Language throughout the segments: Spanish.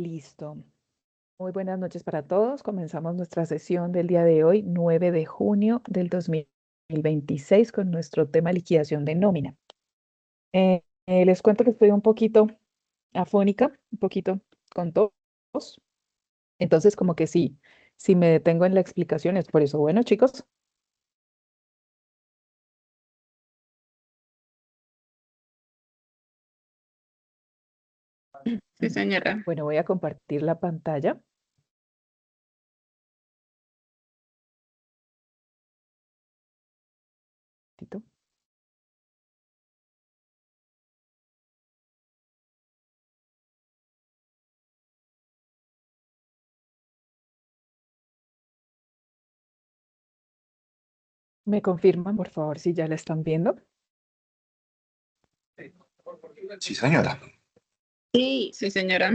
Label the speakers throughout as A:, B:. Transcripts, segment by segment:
A: Listo. Muy buenas noches para todos. Comenzamos nuestra sesión del día de hoy, 9 de junio del 2026, con nuestro tema liquidación de nómina. Les cuento que estoy un poquito afónica, un poquito con tos. Entonces, como que sí, si me detengo en la explicación es por eso. Bueno, chicos,
B: Sí, señora.
A: bueno, voy a compartir la pantalla. Tito. ¿Me confirman, por favor, si ya la están viendo?
C: Sí, señora.
B: Sí, sí, señora.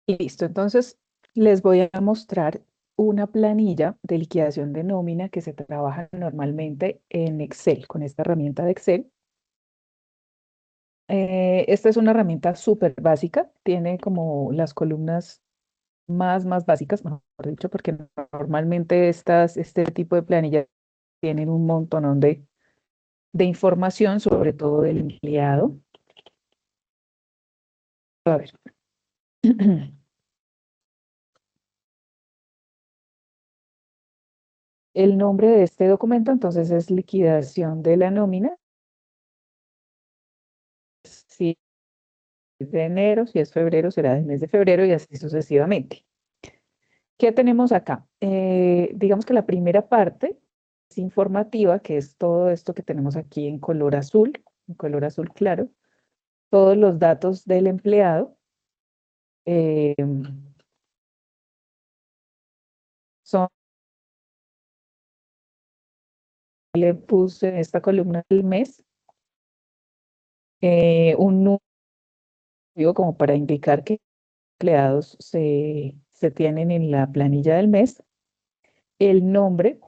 A: Listo, entonces les voy a mostrar una planilla de liquidación de nómina que se trabaja normalmente en Excel, con esta herramienta de Excel. Esta es una herramienta súper básica, tiene como las columnas más básicas, mejor dicho, porque normalmente este tipo de planillas tienen un montón de información, sobre todo del empleado. A ver. El nombre de este documento entonces es liquidación de la nómina. Si es de enero, si es febrero, será del mes de febrero y así sucesivamente. ¿Qué tenemos acá? Digamos que la primera parte es informativa, que es todo esto que tenemos aquí en color azul claro, todos los datos del empleado. eh, son, le puse en esta columna del mes un número como para indicar que empleados se tienen en la planilla del mes, el nombre,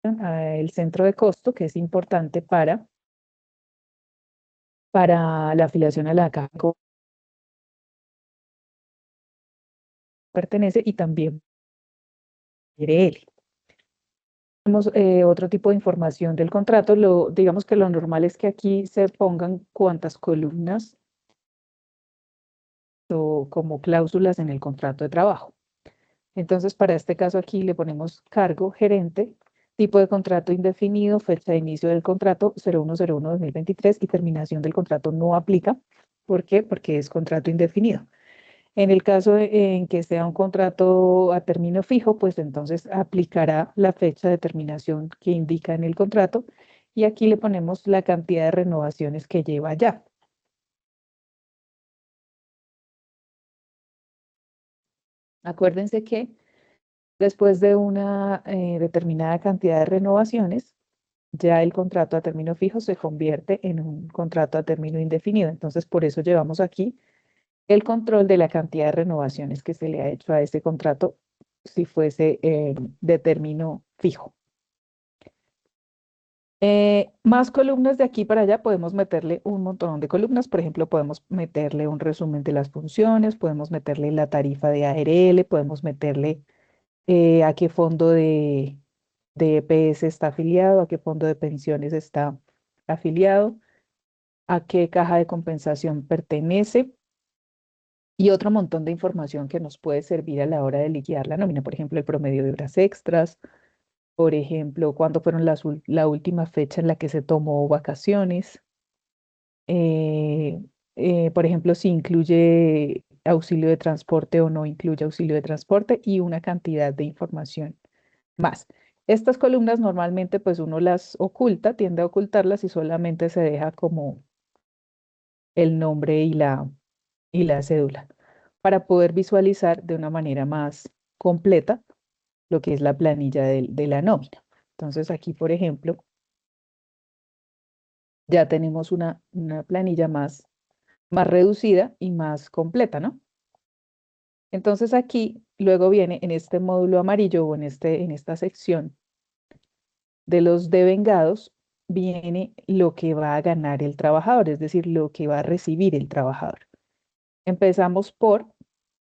A: el centro de costo, que es importante para la afiliación a la caja que pertenece y también quiere él. Tenemos otro tipo de información del contrato. Digamos que lo normal es que aquí se pongan cuantas columnas o como cláusulas en el contrato de trabajo. Entonces, para este caso aquí le ponemos cargo, gerente, tipo de contrato indefinido, fecha de inicio del contrato 01/01/2023 y terminación del contrato no aplica. ¿Por qué? Porque es contrato indefinido. En el caso en que sea un contrato a término fijo, pues entonces aplicará la fecha de terminación que indica en el contrato y aquí le ponemos la cantidad de renovaciones que lleva ya. Acuérdense que después de una determinada cantidad de renovaciones, ya el contrato a término fijo se convierte en un contrato a término indefinido. Entonces, por eso llevamos aquí el control de la cantidad de renovaciones que se le ha hecho a ese contrato si fuese de término fijo. Más columnas de aquí para allá, podemos meterle un montón de columnas. Por ejemplo, podemos meterle un resumen de las funciones, podemos meterle la tarifa de ARL, podemos meterle a qué fondo de EPS está afiliado, a qué fondo de pensiones está afiliado, a qué caja de compensación pertenece y otro montón de información que nos puede servir a la hora de liquidar la nómina. Por ejemplo, el promedio de horas extras, por ejemplo, cuándo fueron la última fecha en la que se tomó vacaciones, eh, por ejemplo, si incluye auxilio de transporte o no incluye auxilio de transporte y una cantidad de información más. Estas columnas normalmente pues uno las oculta, tiende a ocultarlas y solamente se deja como el nombre y la cédula para poder visualizar de una manera más completa lo que es la planilla de la nómina. Entonces aquí, por ejemplo, ya tenemos una planilla más reducida y más completa, ¿no? Entonces aquí luego viene en este módulo amarillo o en esta sección de los devengados, viene lo que va a ganar el trabajador, es decir, lo que va a recibir el trabajador. Empezamos por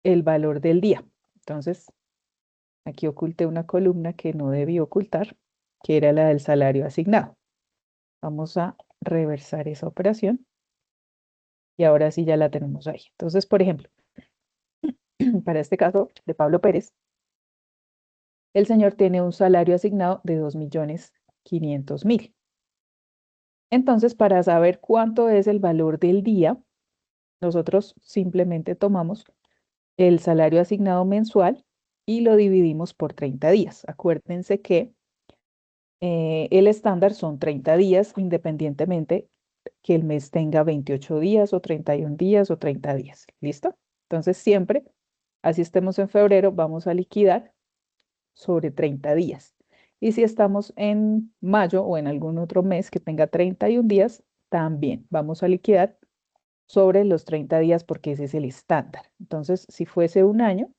A: el valor del día. Entonces, aquí oculté una columna que no debí ocultar, que era la del salario asignado. Vamos a reversar esa operación y ahora sí ya la tenemos ahí. Entonces, por ejemplo, para este caso de Pablo Pérez, el señor tiene un salario asignado de 2.500.000. Entonces, para saber cuánto es el valor del día, nosotros simplemente tomamos el salario asignado mensual y lo dividimos por 30 días. Acuérdense que el estándar son 30 días, independientemente que el mes tenga 28 días o 31 días o 30 días. ¿Listo? Entonces, siempre, así estemos en febrero, vamos a liquidar sobre 30 días. Y si estamos en mayo o en algún otro mes que tenga 31 días, también vamos a liquidar sobre los 30 días porque ese es el estándar. Entonces, si fuese un año,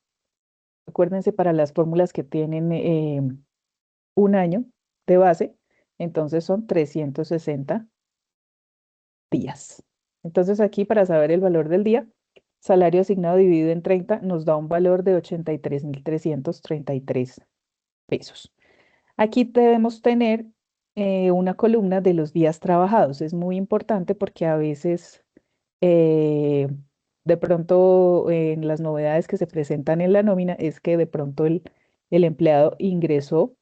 A: acuérdense para las fórmulas que tienen un año de base, entonces son 360 días. Entonces aquí para saber el valor del día, salario asignado dividido en 30 nos da un valor de 83.333 pesos. Aquí debemos tener una columna de los días trabajados. Es muy importante porque a veces de pronto en las novedades que se presentan en la nómina es que de pronto el empleado ingresó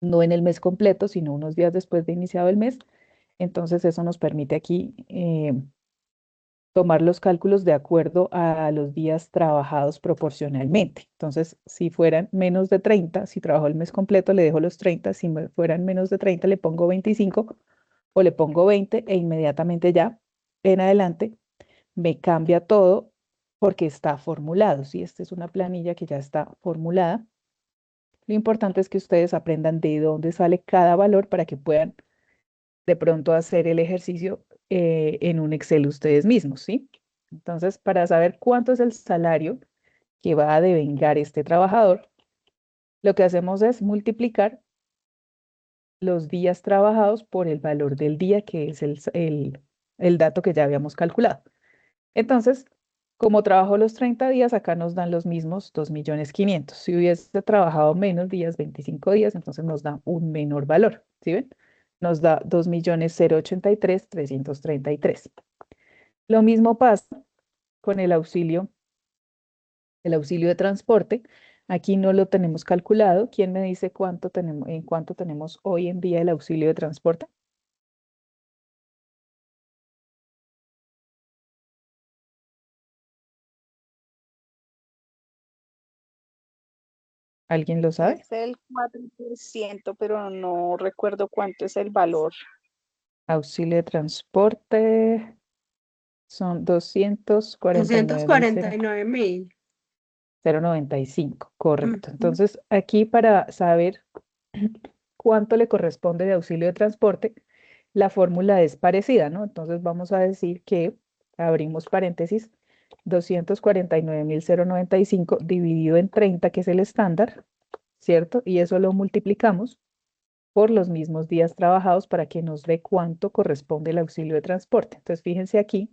A: no en el mes completo, sino unos días después de iniciado el mes. Entonces eso nos permite aquí tomar los cálculos de acuerdo a los días trabajados proporcionalmente. Entonces, si fueran menos de 30, si trabajó el mes completo, le dejo los 30, si fueran menos de 30, le pongo 25 o le pongo 20 e inmediatamente ya en adelante me cambia todo porque está formulado. Si esta es una planilla que ya está formulada, lo importante es que ustedes aprendan de dónde sale cada valor para que puedan de pronto hacer el ejercicio en un Excel ustedes mismos, ¿sí? Entonces, para saber cuánto es el salario que va a devengar este trabajador, lo que hacemos es multiplicar los días trabajados por el valor del día, que es el dato que ya habíamos calculado. Entonces, como trabajó los 30 días, acá nos dan los mismos 2.500.000. Si hubiese trabajado menos días, 25 días, entonces nos da un menor valor, ¿sí ven? Nos da 2.083.333. Lo mismo pasa con el auxilio de transporte. Aquí no lo tenemos calculado. ¿Quién me dice cuánto tenemos, en cuánto tenemos hoy en día el auxilio de transporte? ¿Alguien lo sabe?
B: Es el 4%, pero no recuerdo cuánto es el valor.
A: Auxilio de transporte son 249.095, correcto. Entonces, aquí para saber cuánto le corresponde de auxilio de transporte, la fórmula es parecida, ¿no? Entonces vamos a decir que, abrimos paréntesis, 249.095 dividido en 30, que es el estándar, ¿cierto? Y eso lo multiplicamos por los mismos días trabajados para que nos dé cuánto corresponde el auxilio de transporte. Entonces, fíjense aquí,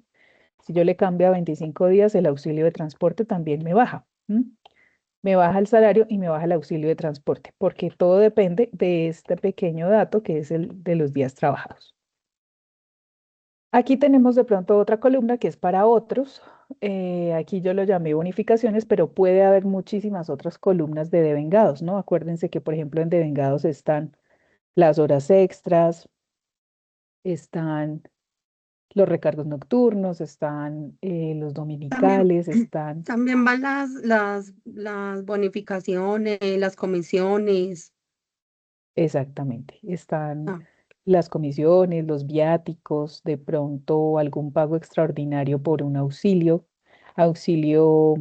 A: si yo le cambio a 25 días, el auxilio de transporte también me baja. Me baja el salario y me baja el auxilio de transporte, porque todo depende de este pequeño dato que es el de los días trabajados. Aquí tenemos de pronto otra columna que es para otros. Aquí yo lo llamé bonificaciones, pero puede haber muchísimas otras columnas de devengados, ¿no? Acuérdense que, por ejemplo, en devengados están las horas extras, están los recargos nocturnos, están los
D: También,
A: dominicales, están
D: también van las bonificaciones, las comisiones.
A: exactamente, están
D: Ah,
A: las comisiones, los viáticos, de pronto algún pago extraordinario por un auxilio, auxilio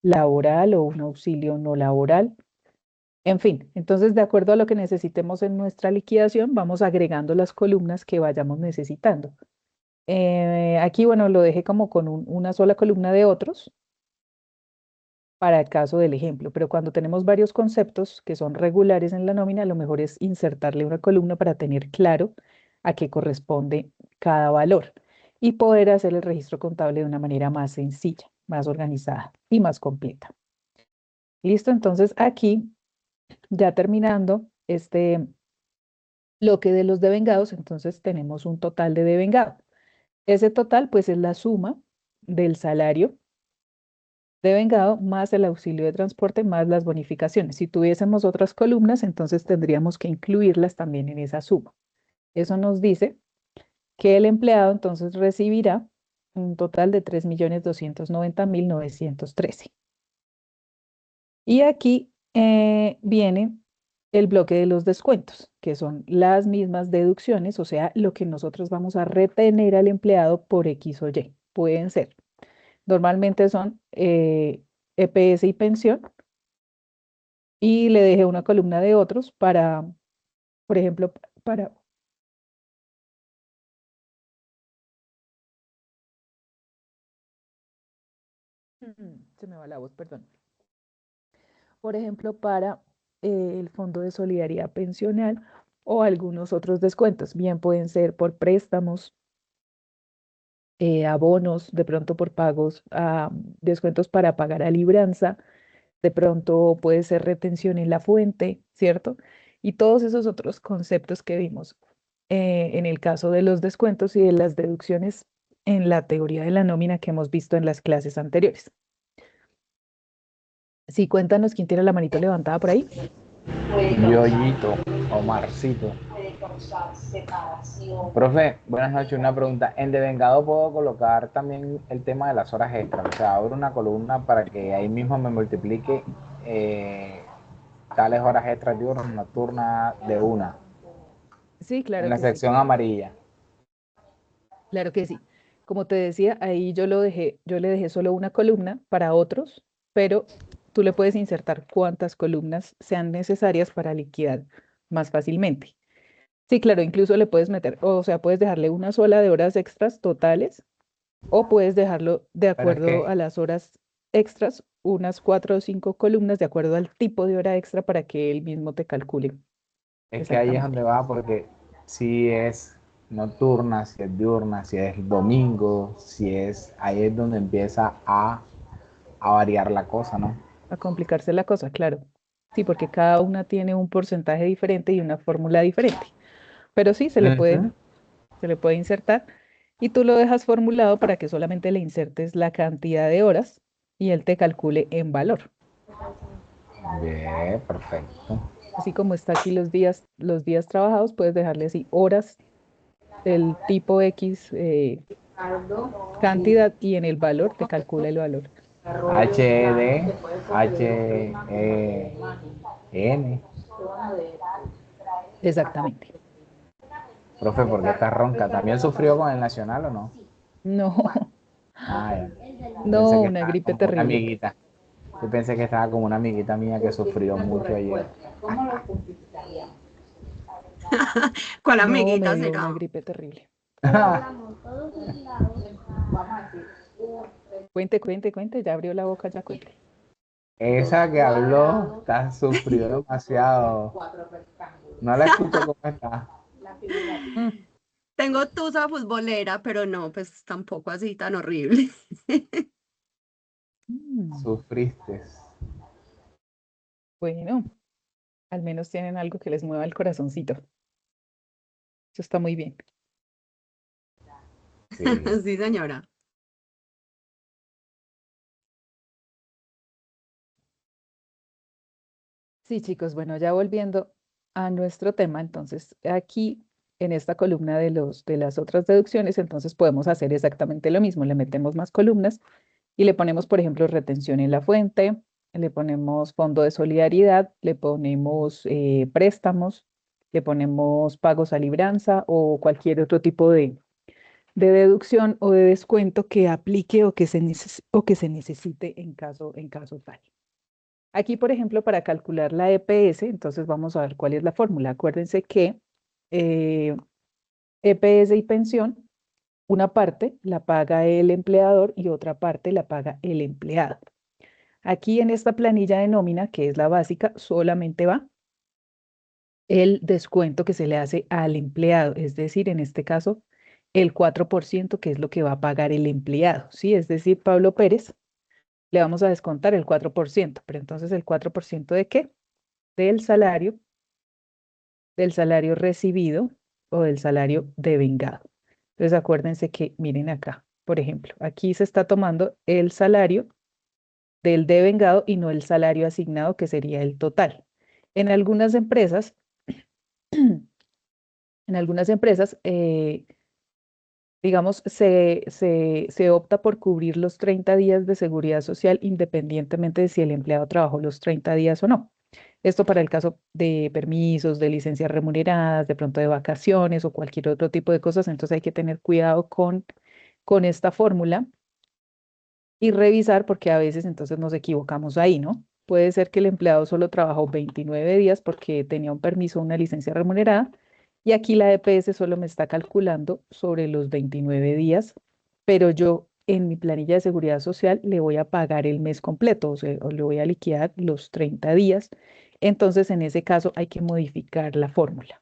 A: laboral o un auxilio no laboral. En fin, entonces de acuerdo a lo que necesitemos en nuestra liquidación, vamos agregando las columnas que vayamos necesitando. Aquí, bueno, lo dejé como con una sola columna de otros, para el caso del ejemplo, pero cuando tenemos varios conceptos que son regulares en la nómina, lo mejor es insertarle una columna para tener claro a qué corresponde cada valor y poder hacer el registro contable de una manera más sencilla, más organizada y más completa. Listo, entonces aquí, ya terminando este bloque de los devengados, entonces tenemos un total de devengado. Ese total, pues, es la suma del salario devengado más el auxilio de transporte más las bonificaciones. Si tuviésemos otras columnas, entonces tendríamos que incluirlas también en esa suma. Eso nos dice que el empleado entonces recibirá un total de 3.290.913. Y aquí viene el bloque de los descuentos, que son las mismas deducciones, o sea, lo que nosotros vamos a retener al empleado por X o Y. Pueden ser, normalmente son EPS y pensión, y le dejé una columna de otros para, por ejemplo, para... Se me va la voz, perdón. Por ejemplo, para el Fondo de Solidaridad Pensional o algunos otros descuentos. Bien pueden ser por préstamos, abonos, de pronto por pagos, descuentos para pagar a libranza, de pronto puede ser retención en la fuente, ¿cierto? Y todos esos otros conceptos que vimos en el caso de los descuentos y de las deducciones en la teoría de la nómina que hemos visto en las clases anteriores. Sí, cuéntanos quién tiene la manito levantada por ahí.
E: Yoyito, Omarcito. Profe, buenas noches. Una pregunta. En devengado puedo colocar también el tema de las horas extras. O sea, abro una columna para que ahí mismo me multiplique tales horas extras diurnas, nocturnas de una.
A: Sí,
E: En
A: claro
E: la
A: que sí.
E: sección amarilla.
A: Claro que sí. Como te decía, ahí yo le dejé solo una columna para otros, pero tú le puedes insertar cuantas columnas sean necesarias para liquidar más fácilmente. Sí, claro, incluso le puedes meter, o sea, puedes dejarle una sola de horas extras totales o puedes dejarlo de
E: Pero es
A: acuerdo a
E: que,
A: las horas extras, unas 4 o 5 columnas de acuerdo al tipo de hora extra para que él mismo te calcule
E: es que ahí es donde
A: exactamente.
E: va, porque si es nocturna, si es diurna, si es domingo, si es, ahí es donde empieza a variar la cosa, ¿no?
A: A complicarse la cosa, claro. Sí, porque cada una tiene un porcentaje diferente y una fórmula diferente. Pero sí,
E: Ujú.
A: se le puede insertar y tú lo dejas formulado para que solamente le insertes la cantidad de horas y él te calcule en valor.
E: Bien, perfecto.
A: Así como está aquí los días trabajados, puedes dejarle así horas del tipo X cantidad y en el valor te calcula el valor.
E: HD, HEN.
A: Exactamente.
E: Profe, ¿por qué está ronca? ¿También sufrió con el Nacional o no?
A: No,
E: Ah, ya. Yo pensé
A: no,
E: que
A: una
E: estaba
A: gripe
E: como una
A: terrible.
E: amiguita. Yo pensé que estaba como una amiguita mía que sufrió mucho ayer.
D: ¿Cuál
A: No, me
D: amiguita
A: dio una
D: será?
A: gripe terrible. Cuente, cuente, cuente, ya abrió la boca, ya cuente.
E: Esa que habló está sufrió demasiado. No la escucho cómo está.
A: Mm,
D: Tengo tusa futbolera, pero no, pues tampoco así tan horrible.
A: mm.
E: Sufriste.
A: Bueno, al menos tienen algo que les mueva el corazoncito. Eso está muy bien.
E: Sí.
D: Sí, señora.
A: Sí, chicos, bueno, ya volviendo a nuestro tema, entonces aquí en esta columna de las otras deducciones, entonces podemos hacer exactamente lo mismo. Le metemos más columnas y le ponemos, por ejemplo, retención en la fuente, le ponemos fondo de solidaridad, le ponemos préstamos, le ponemos pagos a libranza o cualquier otro tipo de deducción o de descuento que aplique o o que se necesite en caso tal. Aquí, por ejemplo, para calcular la EPS, entonces vamos a ver cuál es la fórmula. Acuérdense que eh, EPS y pensión, una parte la paga el empleador y otra parte la paga el empleado. Aquí en esta planilla de nómina, que es la básica, solamente va el descuento que se le hace al empleado, es decir, en este caso, el 4%, que es lo que va a pagar el empleado, ¿sí? Es decir, Pablo Pérez, le vamos a descontar el 4%, pero entonces ¿el 4% de qué? Del salario recibido o del salario devengado. Entonces acuérdense que, miren acá, por ejemplo, aquí se está tomando el salario del devengado y no el salario asignado, que sería el total. En algunas empresas, en algunas empresas, digamos, se opta por cubrir los 30 días de seguridad social independientemente de si el empleado trabajó los 30 días o no. Esto para el caso de permisos, de licencias remuneradas, de pronto de vacaciones o cualquier otro tipo de cosas. Entonces hay que tener cuidado con esta fórmula y revisar porque a veces entonces nos equivocamos ahí, ¿no? Puede ser que el empleado solo trabajó 29 días porque tenía un permiso o una licencia remunerada y aquí la EPS solo me está calculando sobre los 29 días, pero yo en mi planilla de seguridad social le voy a pagar el mes completo, o sea, o le voy a liquidar los 30 días. Entonces, en ese caso hay que modificar la fórmula.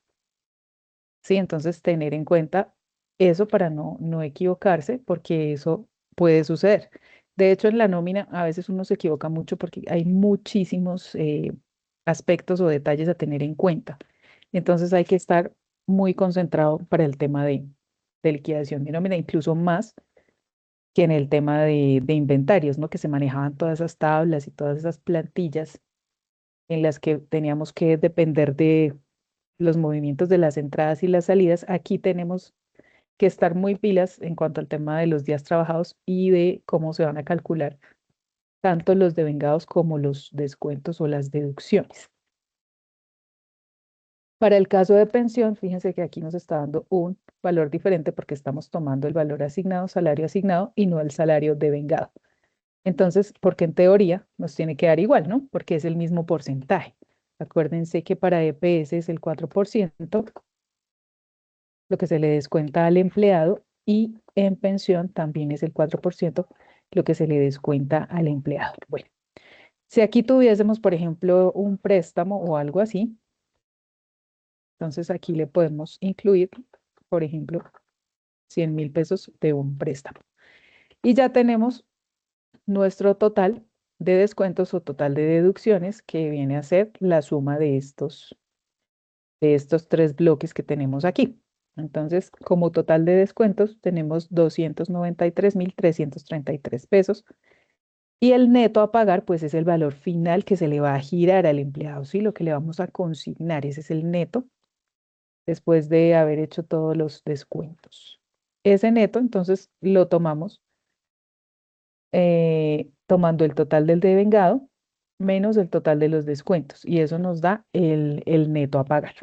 A: Sí, entonces tener en cuenta eso para no equivocarse, porque eso puede suceder. De hecho, en la nómina a veces uno se equivoca mucho porque hay muchísimos aspectos o detalles a tener en cuenta. Entonces hay que estar muy concentrado para el tema de liquidación de nómina, incluso más que en el tema de inventarios, ¿no? Que se manejaban todas esas tablas y todas esas plantillas en las que teníamos que depender de los movimientos de las entradas y las salidas. Aquí tenemos que estar muy pilas en cuanto al tema de los días trabajados y de cómo se van a calcular tanto los devengados como los descuentos o las deducciones. Para el caso de pensión, fíjense que aquí nos está dando un valor diferente porque estamos tomando el valor asignado, salario asignado y no el salario devengado. Entonces, porque en teoría nos tiene que dar igual, ¿no? Porque es el mismo porcentaje. Acuérdense que para EPS es el 4%, lo que se le descuenta al empleado, y en pensión también es el 4%, lo que se le descuenta al empleado. Bueno, si aquí tuviésemos, por ejemplo, un préstamo o algo así, entonces aquí le podemos incluir, por ejemplo, 100.000 pesos de un préstamo. Y ya tenemos nuestro total de descuentos o total de deducciones, que viene a ser la suma de estos tres bloques que tenemos aquí. Entonces, como total de descuentos, tenemos 293.333 pesos. Y el neto a pagar, pues es el valor final que se le va a girar al empleado, ¿sí? Lo que le vamos a consignar, ese es el neto, después de haber hecho todos los descuentos. Ese neto, entonces, lo tomamos tomando el total del devengado menos el total de los descuentos, y eso nos da el neto a pagar.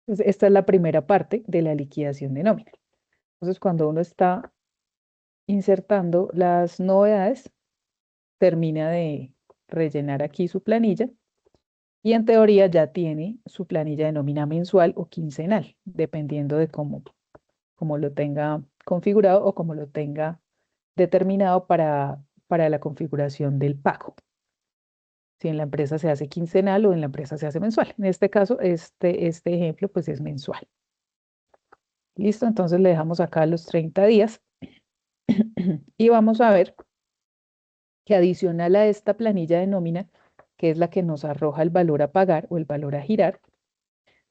A: Entonces, esta es la primera parte de la liquidación de nómina. Entonces, cuando uno está insertando las novedades, termina de rellenar aquí su planilla y en teoría ya tiene su planilla de nómina mensual o quincenal, dependiendo de cómo lo tenga configurado o cómo lo tenga determinado para la configuración del pago. Si en la empresa se hace quincenal o en la empresa se hace mensual. En este caso, este ejemplo pues es mensual. Listo, entonces le dejamos acá los 30 días y vamos a ver que adicional a esta planilla de nómina, que es la que nos arroja el valor a pagar o el valor a girar,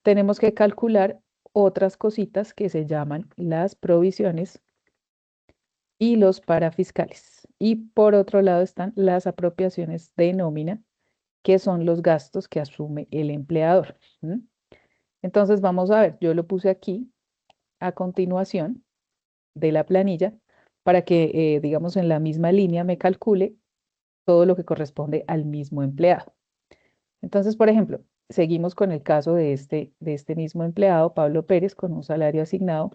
A: tenemos que calcular otras cositas que se llaman las provisiones y los parafiscales. Y por otro lado están las apropiaciones de nómina, que son los gastos que asume el empleador. Entonces vamos a ver, yo lo puse aquí a continuación de la planilla para que, digamos, en la misma línea me calcule todo lo que corresponde al mismo empleado. Entonces, por ejemplo, seguimos con el caso de este mismo empleado, Pablo Pérez, con un salario asignado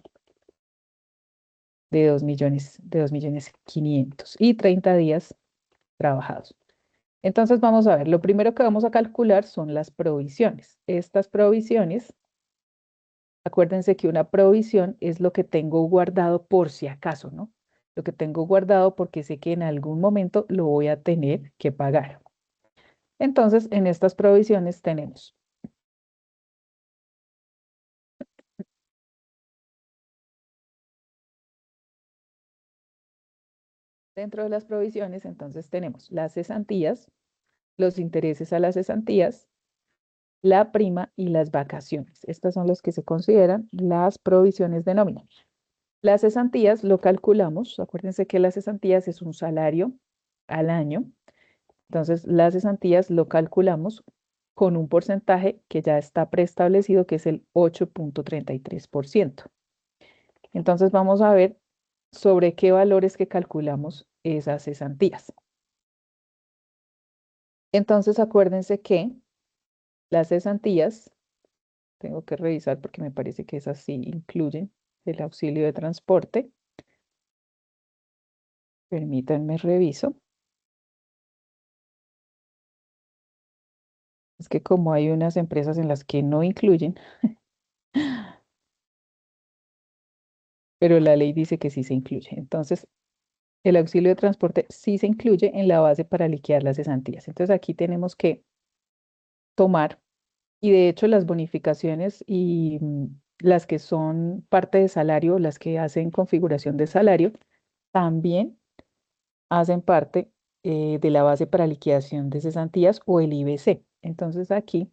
A: de 2.500.000 y 30 días trabajados. Entonces, vamos a ver, lo primero que vamos a calcular son las provisiones. Estas provisiones, acuérdense que una provisión es lo que tengo guardado por si acaso, ¿no? lo que tengo guardado porque sé que en algún momento lo voy a tener que pagar. Entonces, en estas provisiones tenemos dentro de las provisiones, entonces tenemos las cesantías, los intereses a las cesantías, la prima y las vacaciones. Estas son las que se consideran las provisiones de nómina. Las cesantías lo calculamos, acuérdense que las cesantías es un salario al año, entonces las cesantías lo calculamos con un porcentaje que ya está preestablecido, que es el 8.33%. Entonces vamos a ver sobre qué valores que calculamos esas cesantías. Entonces acuérdense que las cesantías, tengo que revisar porque me parece que esas sí incluyen el auxilio de transporte. Permítanme reviso. Es que como hay unas empresas en las que no incluyen, pero la ley dice que sí se incluye. Entonces, el auxilio de transporte sí se incluye en la base para liquidar las cesantías. Entonces, aquí tenemos que tomar, y de hecho las bonificaciones y las que son parte de salario, las que hacen configuración de salario, también hacen parte de la base para liquidación de cesantías o el IBC. Entonces, aquí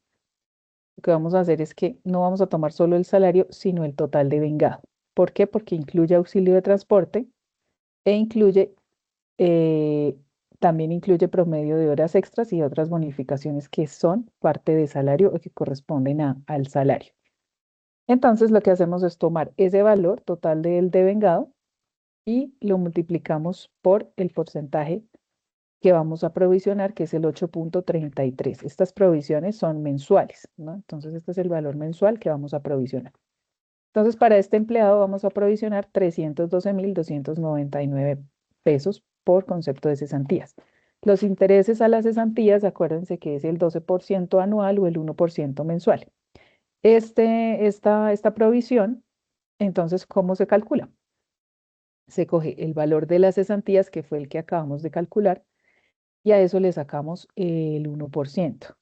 A: lo que vamos a hacer es que no vamos a tomar solo el salario, sino el total de vengado. ¿Por qué? Porque incluye auxilio de transporte e incluye, también incluye promedio de horas extras y otras bonificaciones que son parte de salario o que corresponden al salario. Entonces, lo que hacemos es tomar ese valor total del devengado y lo multiplicamos por el porcentaje que vamos a provisionar, que es el 8.33. Estas provisiones son mensuales, ¿no? Entonces, este es el valor mensual que vamos a provisionar. Entonces, para este empleado vamos a provisionar 312.299 pesos por concepto de cesantías. Los intereses a las cesantías, acuérdense que es el 12% anual o el 1% mensual. Esta provisión, entonces, ¿cómo se calcula? Se coge el valor de las cesantías, que fue el que acabamos de calcular, y a eso le sacamos el 1%.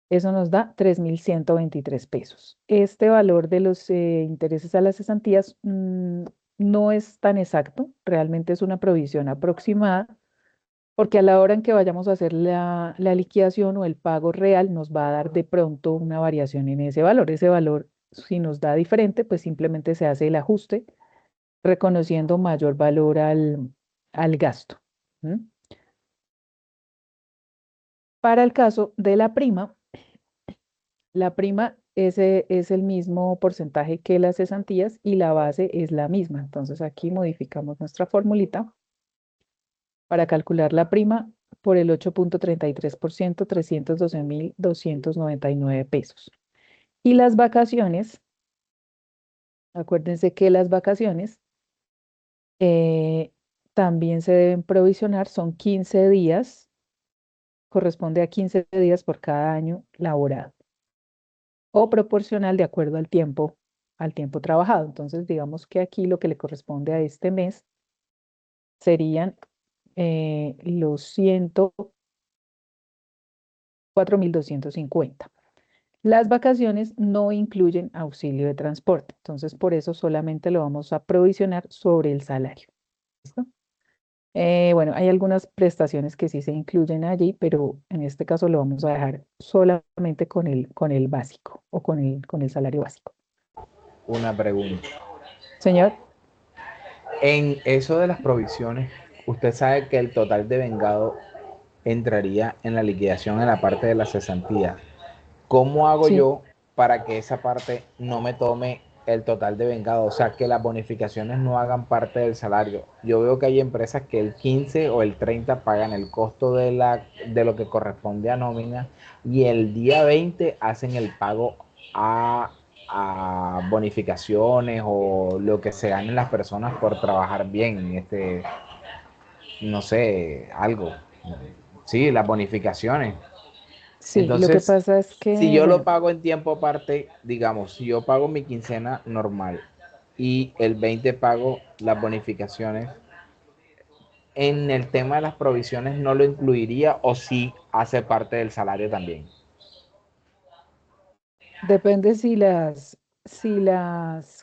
A: Eso nos da 3.123 pesos. Este valor de los intereses a las cesantías no es tan exacto, realmente es una provisión aproximada, porque a la hora en que vayamos a hacer la liquidación o el pago real, nos va a dar de pronto una variación en ese valor. Ese valor, si nos da diferente, pues simplemente se hace el ajuste, reconociendo mayor valor al gasto. Para el caso de la prima es el mismo porcentaje que las cesantías y la base es la misma. Entonces aquí modificamos nuestra formulita para calcular la prima por el 8.33%, 312.299 pesos. Y las vacaciones, acuérdense que las vacaciones también se deben provisionar, son 15 días, corresponde a 15 días por cada año laborado, o proporcional de acuerdo al tiempo trabajado. Entonces, digamos que aquí lo que le corresponde a este mes serían los 104.250. Las vacaciones no incluyen auxilio de transporte, entonces por eso solamente lo vamos a provisionar sobre el salario. ¿Listo? Bueno, hay algunas prestaciones que sí se incluyen allí, pero en este caso lo vamos a dejar solamente con el básico o con el salario básico.
E: Una pregunta.
A: Señor,
E: En eso de las provisiones, usted sabe que el total de vengado entraría en la liquidación en la parte de la cesantía. ¿Cómo hago
A: sí,
E: yo para que esa parte no me tome el total de vengado? O sea, que las bonificaciones no hagan parte del salario. Yo veo que hay empresas que el 15 o el 30 pagan el costo de lo que corresponde a nómina y el día 20 hacen el pago a, a bonificaciones o lo que se ganen las personas por trabajar bien, no sé, algo. Sí, las bonificaciones.
A: sí, lo que
E: Entonces,
A: pasa es
E: si
A: que,
E: yo lo
A: bueno,
E: pago en tiempo aparte, digamos, si yo pago mi quincena normal y el 20 pago las bonificaciones. En el tema de las provisiones no lo incluiría o sí hace parte del salario también.
A: Depende si las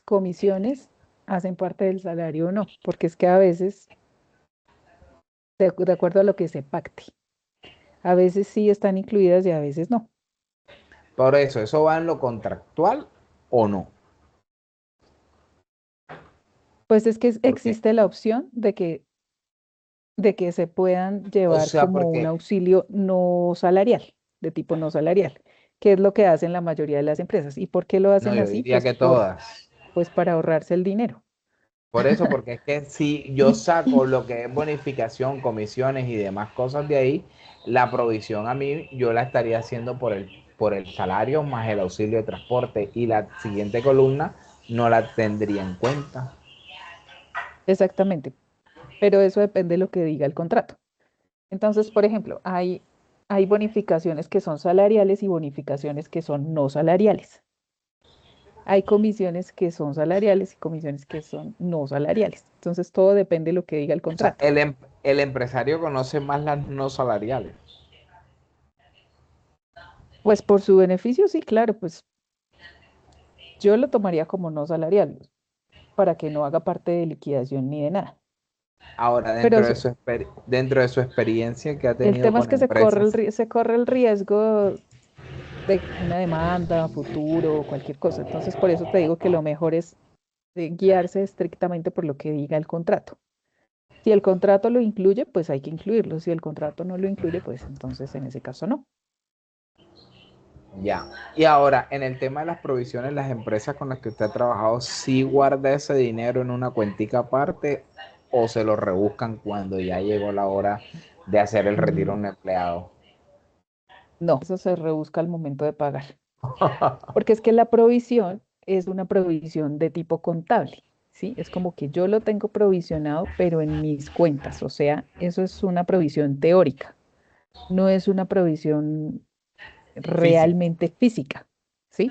A: comisiones hacen parte del salario o no, porque es que a veces, de acuerdo a lo que se pacte, a veces sí están incluidas y a veces no.
E: Por eso va en lo contractual o no.
A: Pues es que
E: Porque,
A: existe la opción de que se puedan
E: o
A: llevar
E: sea,
A: como un
E: porque,
A: auxilio no salarial, de tipo no salarial, que es lo que hacen la mayoría de las empresas. ¿Y por qué lo
E: no,
A: hacen
E: yo
A: así?
E: diría
A: Pues
E: que todas.
A: pues para ahorrarse el dinero.
E: Por eso, porque es que si yo saco lo que es bonificación, comisiones y demás cosas de ahí, la provisión a mí yo la estaría haciendo por el salario más el auxilio de transporte y la siguiente columna no la tendría en cuenta.
A: Exactamente, pero eso depende de lo que diga el contrato. Entonces, por ejemplo, hay bonificaciones que son salariales y bonificaciones que son no salariales. Hay comisiones que son salariales y comisiones que son no salariales. Entonces, todo depende de lo que diga el
E: O sea,
A: contrato.
E: el empresario conoce más las no salariales.
A: Pues por su beneficio, sí, claro, pues yo lo tomaría como no salarial para que no haga parte de liquidación ni de nada.
E: Ahora,
A: Pero
E: dentro de su experiencia que ha
A: el
E: tenido
A: tema es
E: con
A: que
E: empresas,
A: se corre el riesgo de una demanda, futuro, cualquier cosa. Entonces, por eso te digo que lo mejor es guiarse estrictamente por lo que diga el contrato. Si el contrato lo incluye, pues hay que incluirlo. Si el contrato no lo incluye, pues entonces en ese caso no.
E: ya. Y ahora, en el tema de las provisiones, las empresas con las que usted ha trabajado, ¿sí guarda ese dinero en una cuentica aparte o se lo rebuscan cuando ya llegó la hora de hacer el retiro a
A: Mm,
E: un empleado?
A: No, eso se rebusca al momento de pagar. Porque es que la provisión es una provisión de tipo contable, ¿sí? Es como que yo lo tengo provisionado, pero en mis cuentas. O sea, eso es una provisión teórica, no es una provisión
E: Física.
A: realmente física, ¿sí?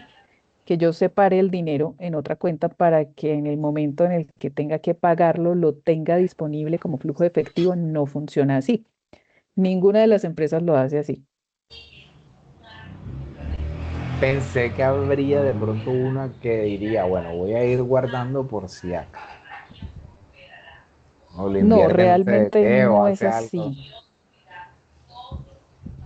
A: Que yo separe el dinero en otra cuenta para que en el momento en el que tenga que pagarlo lo tenga disponible como flujo de efectivo, no funciona así. Ninguna de las empresas lo hace así.
E: Pensé que habría de pronto una que diría, bueno, voy a ir guardando por si acaso. O lo
A: No,
E: invierte en un
A: realmente
E: CDT o
A: no es
E: hace algo.
A: así.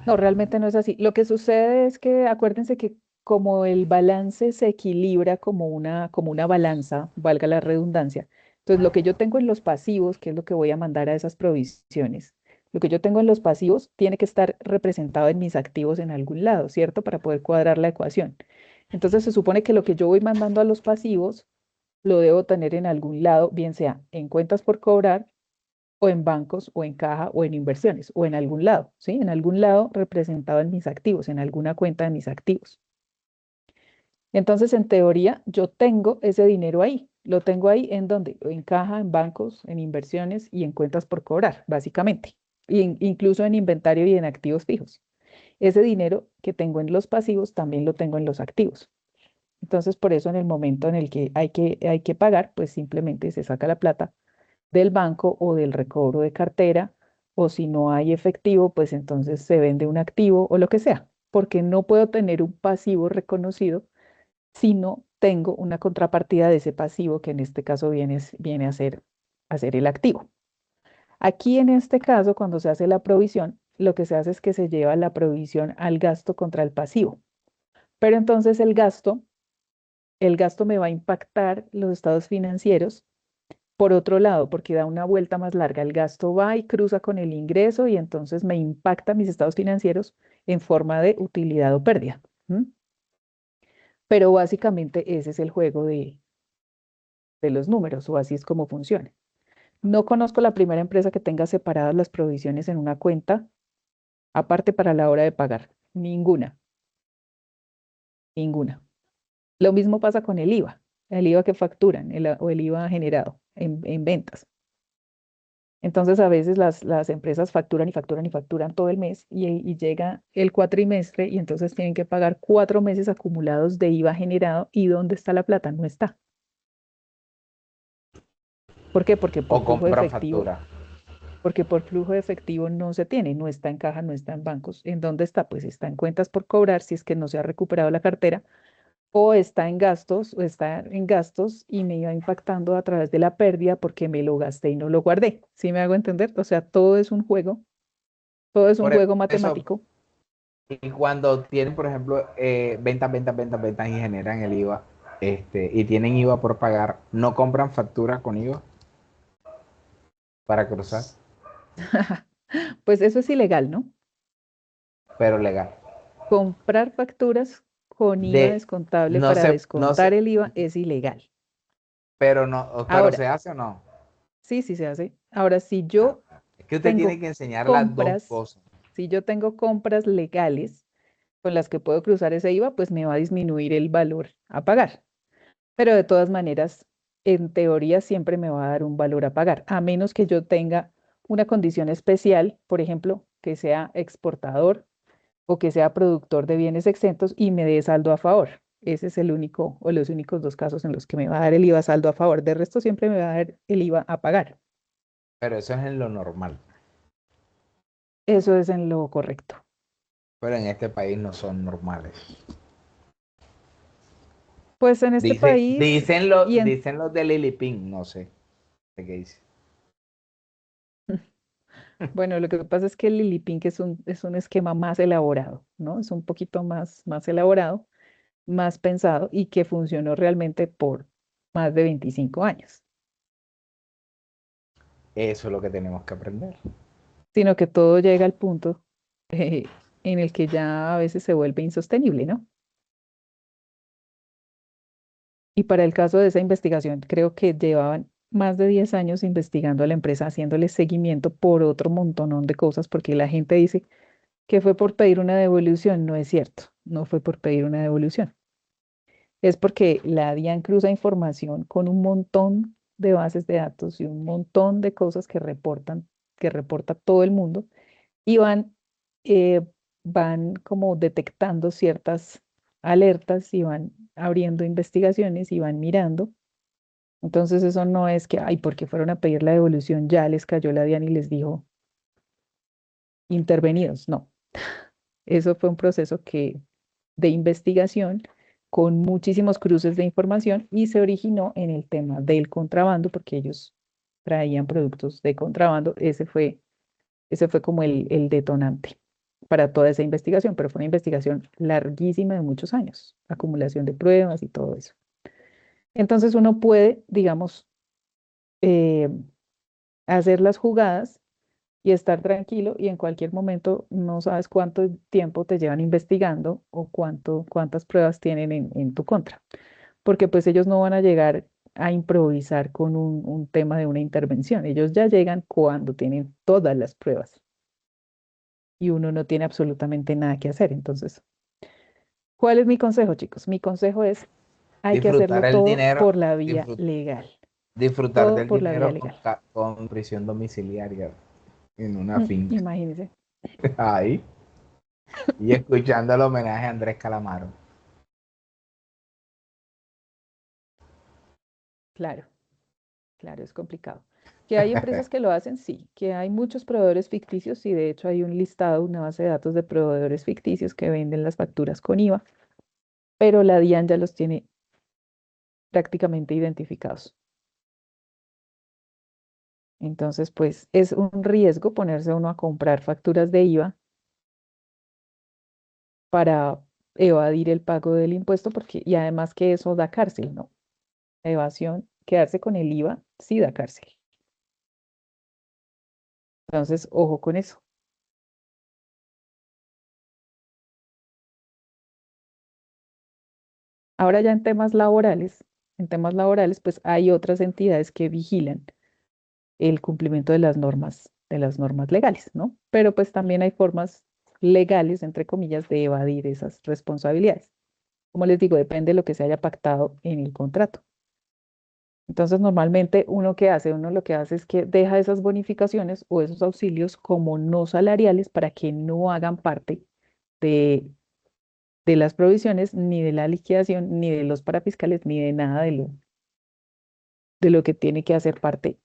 A: No, realmente no es así. Lo que sucede es que acuérdense que como el balance se equilibra como una balanza, valga la redundancia, entonces lo que yo tengo en los pasivos, que es lo que voy a mandar a esas provisiones, lo que yo tengo en los pasivos tiene que estar representado en mis activos en algún lado, ¿cierto? Para poder cuadrar la ecuación. Entonces se supone que lo que yo voy mandando a los pasivos lo debo tener en algún lado, bien sea en cuentas por cobrar o en bancos, o en caja, o en inversiones, o en algún lado, ¿sí? En algún lado representado en mis activos, en alguna cuenta de mis activos. Entonces, en teoría, yo tengo ese dinero ahí. Lo tengo ahí en donde, en caja, en bancos, en inversiones y en cuentas por cobrar, básicamente. Y incluso en inventario y en activos fijos. Ese dinero que tengo en los pasivos también lo tengo en los activos. Entonces, por eso en el momento en el que hay que pagar, pues simplemente se saca la plata del banco o del recobro de cartera, o si no hay efectivo, pues entonces se vende un activo o lo que sea, porque no puedo tener un pasivo reconocido si no tengo una contrapartida de ese pasivo, que en este caso viene a ser el activo. Aquí en este caso, cuando se hace la provisión, lo que se hace es que se lleva la provisión al gasto contra el pasivo. Pero entonces el gasto me va a impactar los estados financieros por otro lado, porque da una vuelta más larga. El gasto va y cruza con el ingreso y entonces me impacta mis estados financieros en forma de utilidad o pérdida. ¿M? Pero básicamente ese es el juego de los números, o así es como funciona. No conozco la primera empresa que tenga separadas las provisiones en una cuenta, aparte para la hora de pagar. Ninguna, ninguna. Lo mismo pasa con el IVA que facturan o el IVA generado en ventas. Entonces a veces las empresas facturan y facturan y facturan todo el mes y llega el cuatrimestre y entonces tienen que pagar 4 meses acumulados de IVA generado. ¿Y dónde está la plata? No está. ¿Por qué? Porque
E: o
A: por flujo de
E: compran
A: efectivo,
E: factura.
A: porque por flujo de efectivo no se tiene, no está en caja, no está en bancos. ¿En dónde está? Pues está en cuentas por cobrar si es que no se ha recuperado la cartera, o está en gastos y me iba impactando a través de la pérdida porque me lo gasté y no lo guardé. ¿Sí me hago entender? O sea, todo es un
E: Por
A: juego
E: eso,
A: matemático.
E: y cuando tienen, por ejemplo, ventas y generan el IVA, y tienen IVA por pagar, no compran facturas con IVA para cruzar,
A: Pues eso es ilegal, ¿no?
E: pero legal.
A: Comprar facturas con IVA
E: De,
A: descontable
E: no
A: para
E: sé, no
A: descontar
E: sé,
A: el IVA es ilegal.
E: pero no, pero
A: Ahora,
E: se hace o no.
A: sí, sí se hace. Ahora,
E: Ah, es que usted tiene
A: tengo
E: que enseñar las dos
A: compras,
E: cosas.
A: si yo tengo compras legales con las que puedo cruzar ese IVA, pues me va a disminuir el valor a pagar. Pero de todas maneras, en teoría siempre me va a dar un valor a pagar, a menos que yo tenga una condición especial, por ejemplo, que sea exportador o que sea productor de bienes exentos y me dé saldo a favor. Ese es el único o los únicos dos casos en los que me va a dar el IVA saldo a favor. De resto, siempre me va a dar el IVA a pagar.
E: Pero eso es en lo normal.
A: Eso es en lo correcto.
E: Pero en este país no son normales.
A: Pues en este
E: Dice,
A: país y en...
E: dicen los de Liliping, no sé de qué dice.
A: Bueno, lo que pasa es que el Lili Pink es un esquema más elaborado, ¿no? Es un poquito más elaborado, más pensado y que funcionó realmente por más de 25 años,
E: Eso es lo que tenemos que aprender.
A: sino que todo llega al punto en el que ya a veces se vuelve insostenible, ¿no? Y para el caso de esa investigación, creo que llevaban más de 10 años investigando a la empresa, haciéndole seguimiento por otro montonón de cosas, porque la gente dice que fue por pedir una devolución. No es cierto, no fue por pedir una devolución. Es porque la DIAN cruza información con un montón de bases de datos y un montón de cosas que reporta todo el mundo y eh, van como detectando ciertas alertas y van abriendo investigaciones y van mirando. Entonces eso no es que, ay, porque fueron a pedir la devolución, ya les cayó la DIAN y les dijo intervenidos. No, eso fue un proceso de investigación con muchísimos cruces de información y se originó en el tema del contrabando, porque ellos traían productos de contrabando. Ese fue como el detonante para toda esa investigación, pero fue una investigación larguísima de muchos años, acumulación de pruebas y todo eso. Entonces uno puede, digamos, eh, hacer las jugadas y estar tranquilo y en cualquier momento no sabes cuánto tiempo te llevan investigando o cuántas pruebas tienen en tu contra, porque pues ellos no van a llegar a improvisar con un tema de una intervención, ellos ya llegan cuando tienen todas las pruebas y uno no tiene absolutamente nada que hacer. Entonces, ¿cuál es mi consejo, chicos? Mi consejo es, hay que hacerlo
E: Disfrutar el
A: todo
E: dinero,
A: por la vía
E: disfrut-
A: legal,
E: disfrutar
A: todo
E: del
A: por la vía
E: dinero
A: legal.
E: con prisión domiciliaria en una finca.
A: Imagínense,
E: Ahí. Y escuchando el homenaje a Andrés Calamaro.
A: claro. Claro, es complicado. Que hay empresas que lo hacen, sí. Que hay muchos proveedores ficticios, sí. De hecho, hay un listado, una base de datos de proveedores ficticios que venden las facturas con IVA, pero la DIAN ya los tiene prácticamente identificados. Entonces, pues es un riesgo ponerse uno a comprar facturas de IVA para evadir el pago del impuesto, porque, y además que eso da cárcel, ¿no? Evasión, quedarse con el IVA, sí da cárcel. Entonces, ojo con eso. Ahora ya en temas laborales, pues hay otras entidades que vigilan el cumplimiento de las normas legales, ¿no? Pero pues también hay formas legales, entre comillas, de evadir esas responsabilidades. Como les digo, depende de lo que se haya pactado en el contrato. Entonces, normalmente uno lo que hace es que deja esas bonificaciones o esos auxilios como no salariales para que no hagan parte de, de las provisiones, ni de la liquidación, ni de los parafiscales, ni de nada de lo que tiene que hacer parte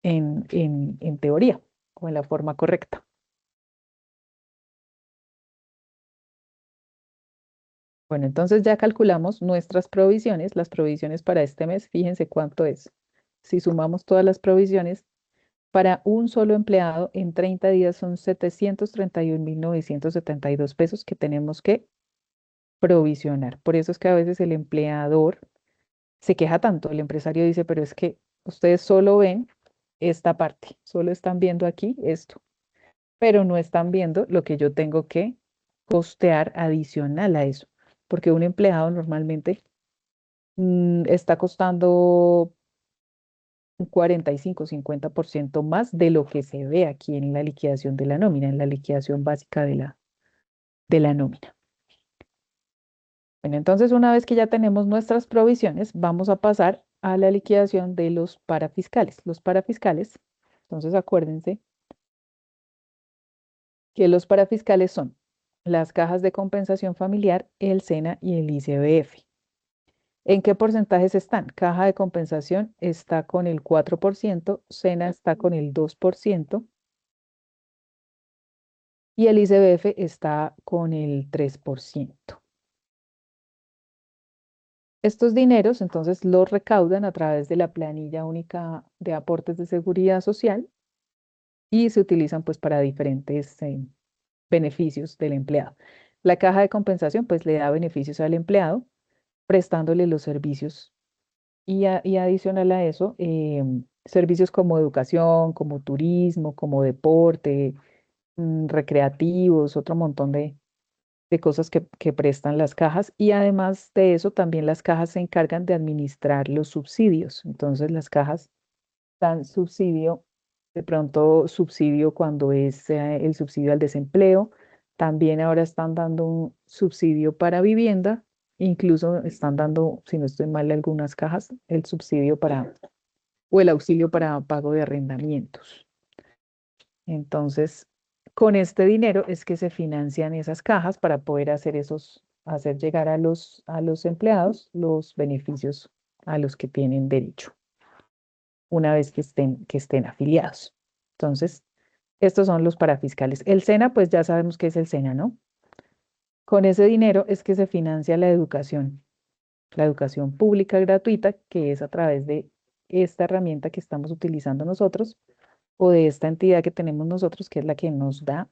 A: en teoría o en la forma correcta. Bueno, entonces ya calculamos nuestras provisiones, las provisiones para este mes, fíjense cuánto es. Si sumamos todas las provisiones, para un solo empleado en 30 días son 731.972 pesos que tenemos que provisionar. Por eso es que a veces el empleador se queja tanto, el empresario dice, pero es que ustedes solo ven esta parte, solo están viendo aquí esto, pero no están viendo lo que yo tengo que costear adicional a eso, porque un empleado normalmente está costando un 45-50% más de lo que se ve aquí en la liquidación de la nómina, en la liquidación básica de la nómina. Bueno, entonces una vez que ya tenemos nuestras provisiones, vamos a pasar a la liquidación de los parafiscales. Los parafiscales, entonces acuérdense que los parafiscales son las cajas de compensación familiar, el SENA y el ICBF. ¿En qué porcentajes están? Caja de compensación está con el 4%, SENA está con el 2% y el ICBF está con el 3%. Estos dineros entonces los recaudan a través de la planilla única de aportes de seguridad social y se utilizan pues para diferentes beneficios del empleado. La caja de compensación pues le da beneficios al empleado prestándole los servicios y adicional a eso, servicios como educación, como turismo, como deporte, recreativos, otro montón de cosas que prestan las cajas. Y además de eso, también las cajas se encargan de administrar los subsidios. Entonces, las cajas dan subsidio, de pronto subsidio cuando es el subsidio al desempleo. También ahora están dando un subsidio para vivienda. Incluso están dando, si no estoy mal, algunas cajas, el subsidio para, o el auxilio para pago de arrendamientos. Entonces, con este dinero es que se financian esas cajas para poder hacer llegar a los empleados los beneficios a los que tienen derecho una vez que estén afiliados. Entonces, estos son los parafiscales. El SENA, pues ya sabemos qué es el SENA, ¿no? Con ese dinero es que se financia la educación pública gratuita, que es a través de esta herramienta que estamos utilizando nosotros o de esta entidad que tenemos nosotros, que es la que nos da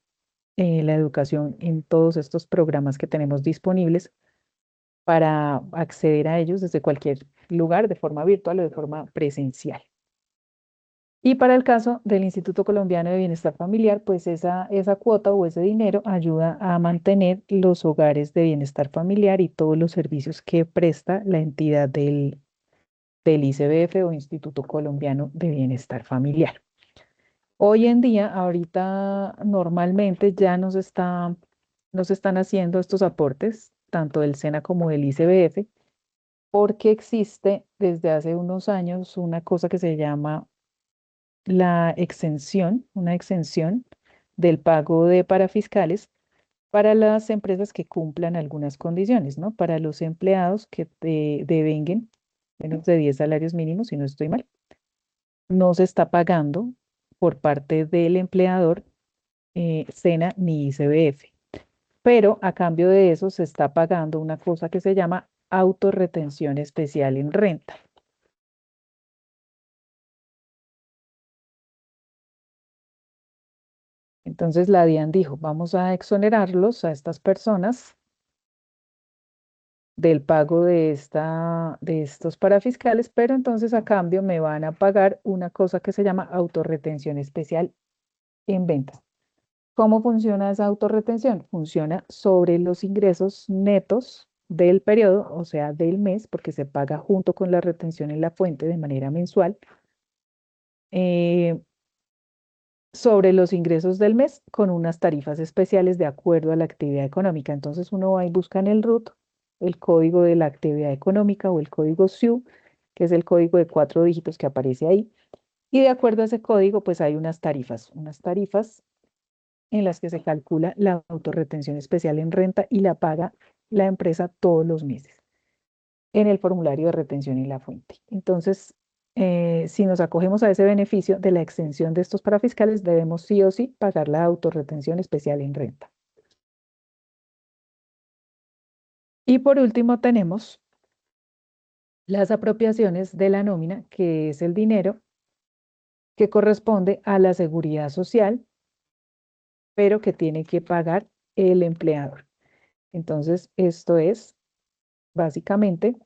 A: la educación en todos estos programas que tenemos disponibles para acceder a ellos desde cualquier lugar, de forma virtual o de forma presencial. Y para el caso del Instituto Colombiano de Bienestar Familiar, pues esa cuota o ese dinero ayuda a mantener los hogares de bienestar familiar y todos los servicios que presta la entidad del ICBF o Instituto Colombiano de Bienestar Familiar. Hoy en día, ahorita normalmente ya nos están haciendo estos aportes, tanto del SENA como del ICBF, porque existe desde hace unos años una cosa que se llama una exención del pago de parafiscales para las empresas que cumplan algunas condiciones, ¿no? Para los empleados que devenguen menos de 10 salarios mínimos, si no estoy mal, no se está pagando por parte del empleador SENA ni ICBF. Pero a cambio de eso se está pagando una cosa que se llama autorretención especial en renta. Entonces la DIAN dijo, vamos a exonerarlos a estas personas del pago de estos parafiscales, pero entonces a cambio me van a pagar una cosa que se llama autorretención especial en ventas. ¿Cómo funciona esa autorretención? Funciona sobre los ingresos netos del periodo, o sea, del mes, porque se paga junto con la retención en la fuente de manera mensual. Sobre los ingresos del mes con unas tarifas especiales de acuerdo a la actividad económica. Entonces uno va y busca en el RUT el código de la actividad económica o el código SIU, que es el código de 4 dígitos que aparece ahí. Y de acuerdo a ese código, pues hay unas tarifas en las que se calcula la autorretención especial en renta y la paga la empresa todos los meses en el formulario de retención en la fuente. Entonces, si nos acogemos a ese beneficio de la exención de estos parafiscales, debemos sí o sí pagar la autorretención especial en renta. Y por último tenemos las apropiaciones de la nómina, que es el dinero que corresponde a la seguridad social, pero que tiene que pagar el empleador. Entonces, esto es, básicamente,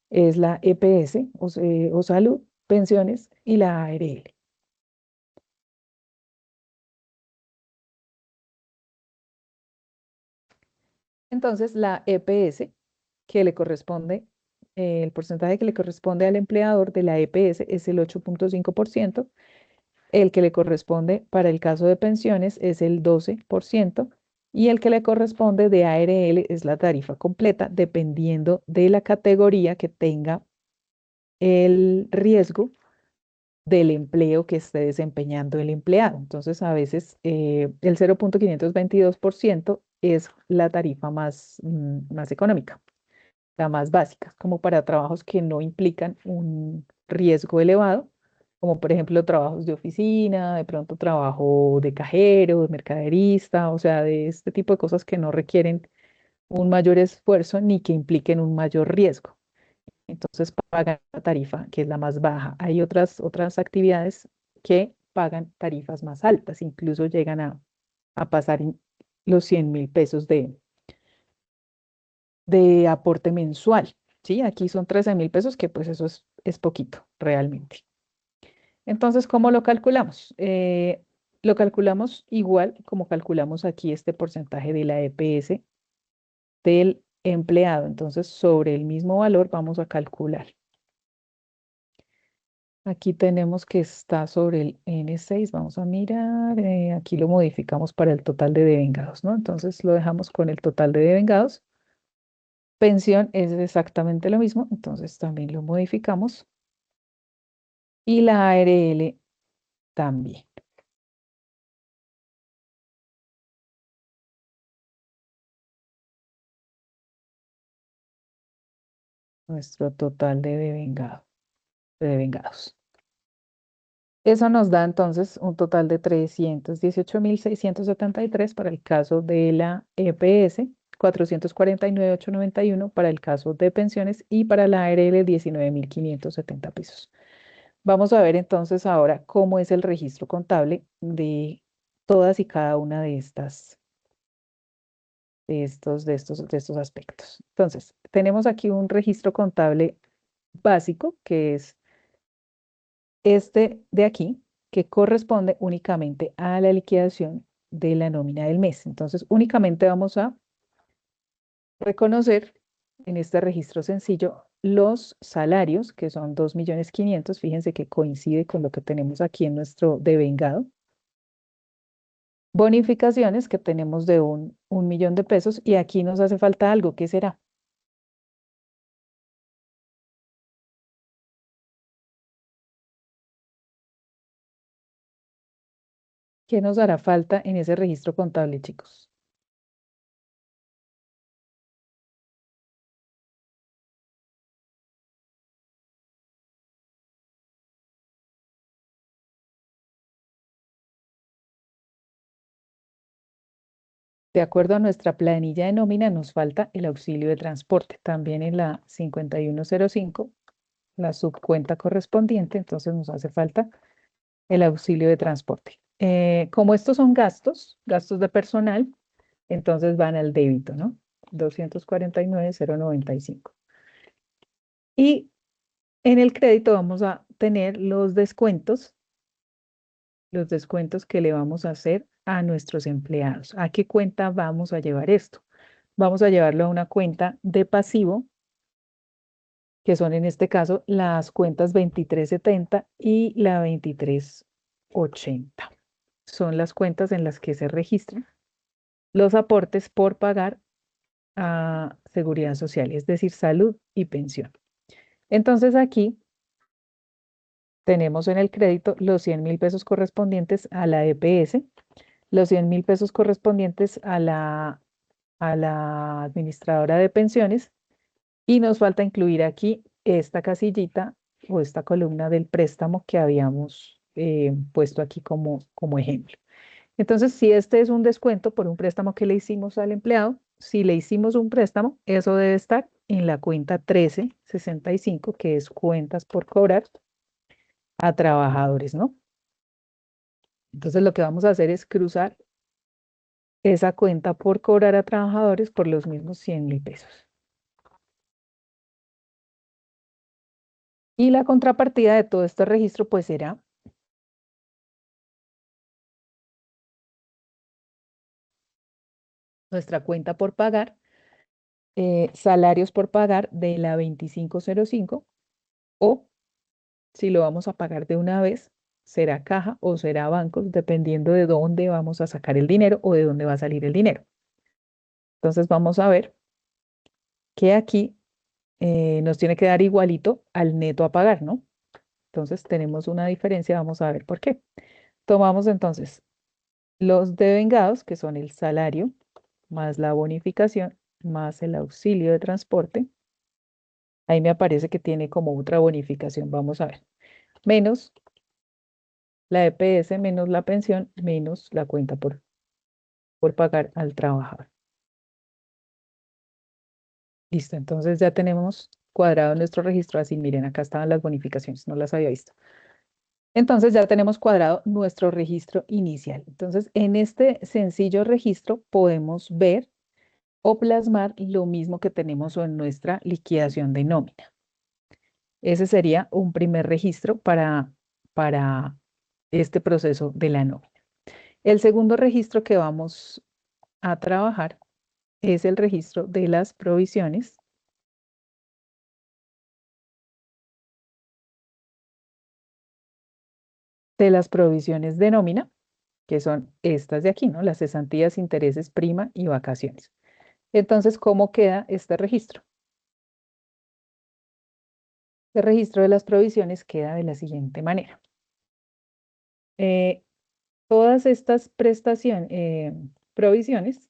A: es la EPS o salud, pensiones y la ARL. Entonces, la EPS que le corresponde, el porcentaje que le corresponde al empleador de la EPS es el 8.5%, el que le corresponde para el caso de pensiones es el 12%, y el que le corresponde de ARL es la tarifa completa, dependiendo de la categoría que tenga el riesgo del empleo que esté desempeñando el empleado. Entonces, a veces el 0.522% es la tarifa más económica, la más básica, como para trabajos que no implican un riesgo elevado, como por ejemplo trabajos de oficina, de pronto trabajo de cajero, de mercaderista, o sea, de este tipo de cosas que no requieren un mayor esfuerzo ni que impliquen un mayor riesgo. Entonces pagan la tarifa que es la más baja. Hay otras actividades que pagan tarifas más altas, incluso llegan a pasar los 100.000 pesos de aporte mensual. ¿Sí? Aquí son 13.000 pesos, que pues eso es poquito realmente. Entonces, ¿cómo lo calculamos? Lo calculamos igual como calculamos aquí este porcentaje de la EPS del empleado. Entonces, sobre el mismo valor vamos a calcular. Aquí tenemos que está sobre el N6. Vamos a mirar. Aquí lo modificamos para el total de devengados, ¿no? Entonces, lo dejamos con el total de devengados. Pensión es exactamente lo mismo, entonces también lo modificamos. Y la ARL también. Nuestro total de devengados. Eso nos da entonces un total de 318.673 para el caso de la EPS, 449.891 para el caso de pensiones y para la ARL 19.570 pesos. Vamos a ver entonces ahora cómo es el registro contable de todas y cada una de estos aspectos. Entonces, tenemos aquí un registro contable básico, que es este de aquí, que corresponde únicamente a la liquidación de la nómina del mes. Entonces, únicamente vamos a reconocer en este registro sencillo los salarios, que son 2.500.000. Fíjense que coincide con lo que tenemos aquí en nuestro devengado. Bonificaciones que tenemos de 1.000.000 de pesos, y aquí nos hace falta algo. ¿Qué será? ¿Qué nos hará falta en ese registro contable, chicos? De acuerdo a nuestra planilla de nómina, nos falta el auxilio de transporte. También en la 5105, la subcuenta correspondiente, entonces nos hace falta el auxilio de transporte. Como estos son gastos de personal, entonces van al débito, ¿no? 249.095. Y en el crédito vamos a tener los descuentos que le vamos a hacer a nuestros empleados. ¿A qué cuenta vamos a llevar esto? Vamos a llevarlo a una cuenta de pasivo, que son en este caso las cuentas 2370 y la 2380. Son las cuentas en las que se registran los aportes por pagar a seguridad social, es decir, salud y pensión. Entonces aquí tenemos en el crédito los 100.000 pesos correspondientes a la EPS, los 100.000 pesos correspondientes a la administradora de pensiones, y nos falta incluir aquí esta casillita o esta columna del préstamo que habíamos puesto aquí como ejemplo. Entonces, si este es un descuento por un préstamo que le hicimos al empleado, si le hicimos un préstamo, eso debe estar en la cuenta 1365, que es cuentas por cobrar a trabajadores, ¿no? Entonces, lo que vamos a hacer es cruzar esa cuenta por cobrar a trabajadores por los mismos 100.000 pesos. Y la contrapartida de todo este registro, pues será nuestra cuenta por pagar, salarios por pagar de la 2505, o si lo vamos a pagar de una vez, será caja o será bancos, dependiendo de dónde vamos a sacar el dinero o de dónde va a salir el dinero. Entonces vamos a ver que aquí nos tiene que dar igualito al neto a pagar, ¿no? Entonces tenemos una diferencia, vamos a ver por qué. Tomamos entonces los devengados, que son el salario, más la bonificación, más el auxilio de transporte. Ahí me aparece que tiene como otra bonificación, vamos a ver. Menos la EPS, menos la pensión, menos la cuenta por pagar al trabajador. Listo, entonces ya tenemos cuadrado nuestro registro. Así, miren, acá estaban las bonificaciones, no las había visto. Entonces ya tenemos cuadrado nuestro registro inicial. Entonces, en este sencillo registro podemos ver o plasmar lo mismo que tenemos en nuestra liquidación de nómina. Ese sería un primer registro para este proceso de la nómina. El segundo registro que vamos a trabajar es el registro de las provisiones. De las provisiones de nómina, que son estas de aquí, ¿no? Las cesantías, intereses, prima y vacaciones. Entonces, ¿cómo queda este registro? El registro de las provisiones queda de la siguiente manera. Todas estas provisiones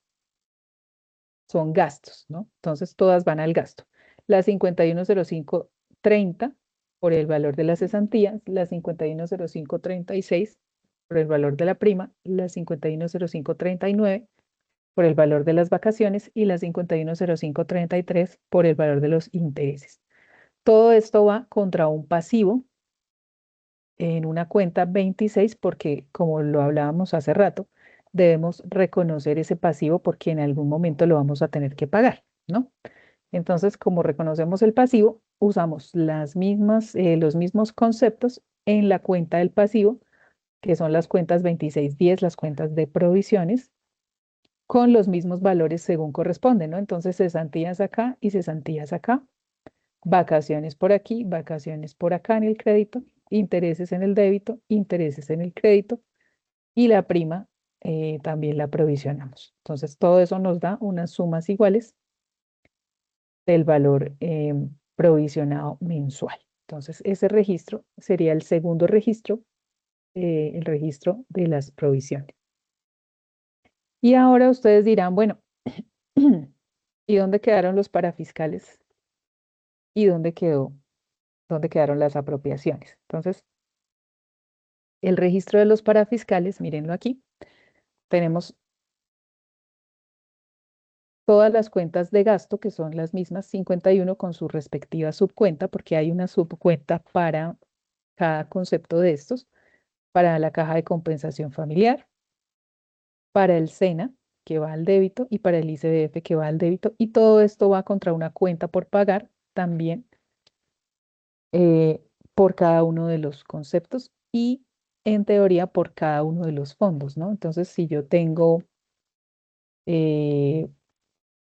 A: son gastos, ¿no? Entonces, todas van al gasto. La 510530 por el valor de las cesantías, la 510536 por el valor de la prima, la 510539 por el valor de las vacaciones y la 510533 por el valor de los intereses. Todo esto va contra un pasivo en una cuenta 26 porque, como lo hablábamos hace rato, debemos reconocer ese pasivo porque en algún momento lo vamos a tener que pagar, ¿no? Entonces, como reconocemos el pasivo, usamos los mismos conceptos en la cuenta del pasivo, que son las cuentas 2610, las cuentas de provisiones, con los mismos valores según corresponde, ¿no? Entonces, cesantías acá y cesantías acá, vacaciones por aquí, vacaciones por acá en el crédito, intereses en el débito, intereses en el crédito, y la prima también la provisionamos. Entonces, todo eso nos da unas sumas iguales del valor provisionado mensual. Entonces, ese registro sería el segundo registro, el registro de las provisiones. Y ahora ustedes dirán, bueno, ¿y dónde quedaron los parafiscales? ¿Y dónde quedaron las apropiaciones? Entonces, el registro de los parafiscales, mírenlo aquí, tenemos todas las cuentas de gasto, que son las mismas 51 con su respectiva subcuenta, porque hay una subcuenta para cada concepto de estos, para la caja de compensación familiar, para el SENA, que va al débito, y para el ICBF, que va al débito, y todo esto va contra una cuenta por pagar también por cada uno de los conceptos y en teoría por cada uno de los fondos, ¿no? Entonces, si yo tengo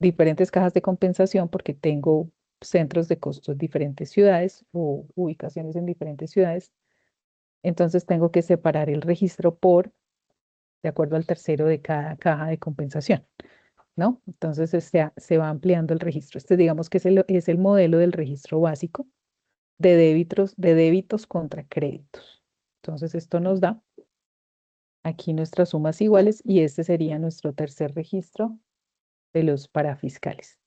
A: diferentes cajas de compensación porque tengo centros de costos en diferentes ciudades o ubicaciones en diferentes ciudades, entonces tengo que separar el registro de acuerdo al tercero de cada caja de compensación, ¿no? Entonces se va ampliando el registro. Este digamos que es el modelo del registro básico de débitos contra créditos. Entonces esto nos da aquí nuestras sumas iguales y este sería nuestro tercer registro de los parafiscales.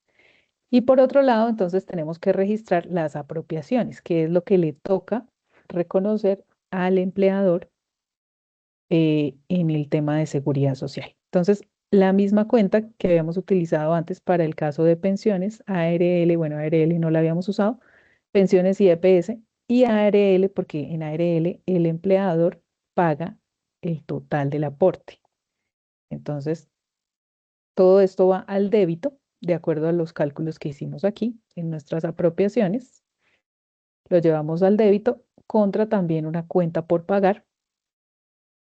A: Y por otro lado, entonces tenemos que registrar las apropiaciones, que es lo que le toca reconocer al empleador en el tema de seguridad social. Entonces, la misma cuenta que habíamos utilizado antes para el caso de pensiones, ARL, bueno, ARL no la habíamos usado, pensiones y EPS, y ARL, porque en ARL el empleador paga el total del aporte. Entonces, todo esto va al débito, de acuerdo a los cálculos que hicimos aquí en nuestras apropiaciones. Lo llevamos al débito contra también una cuenta por pagar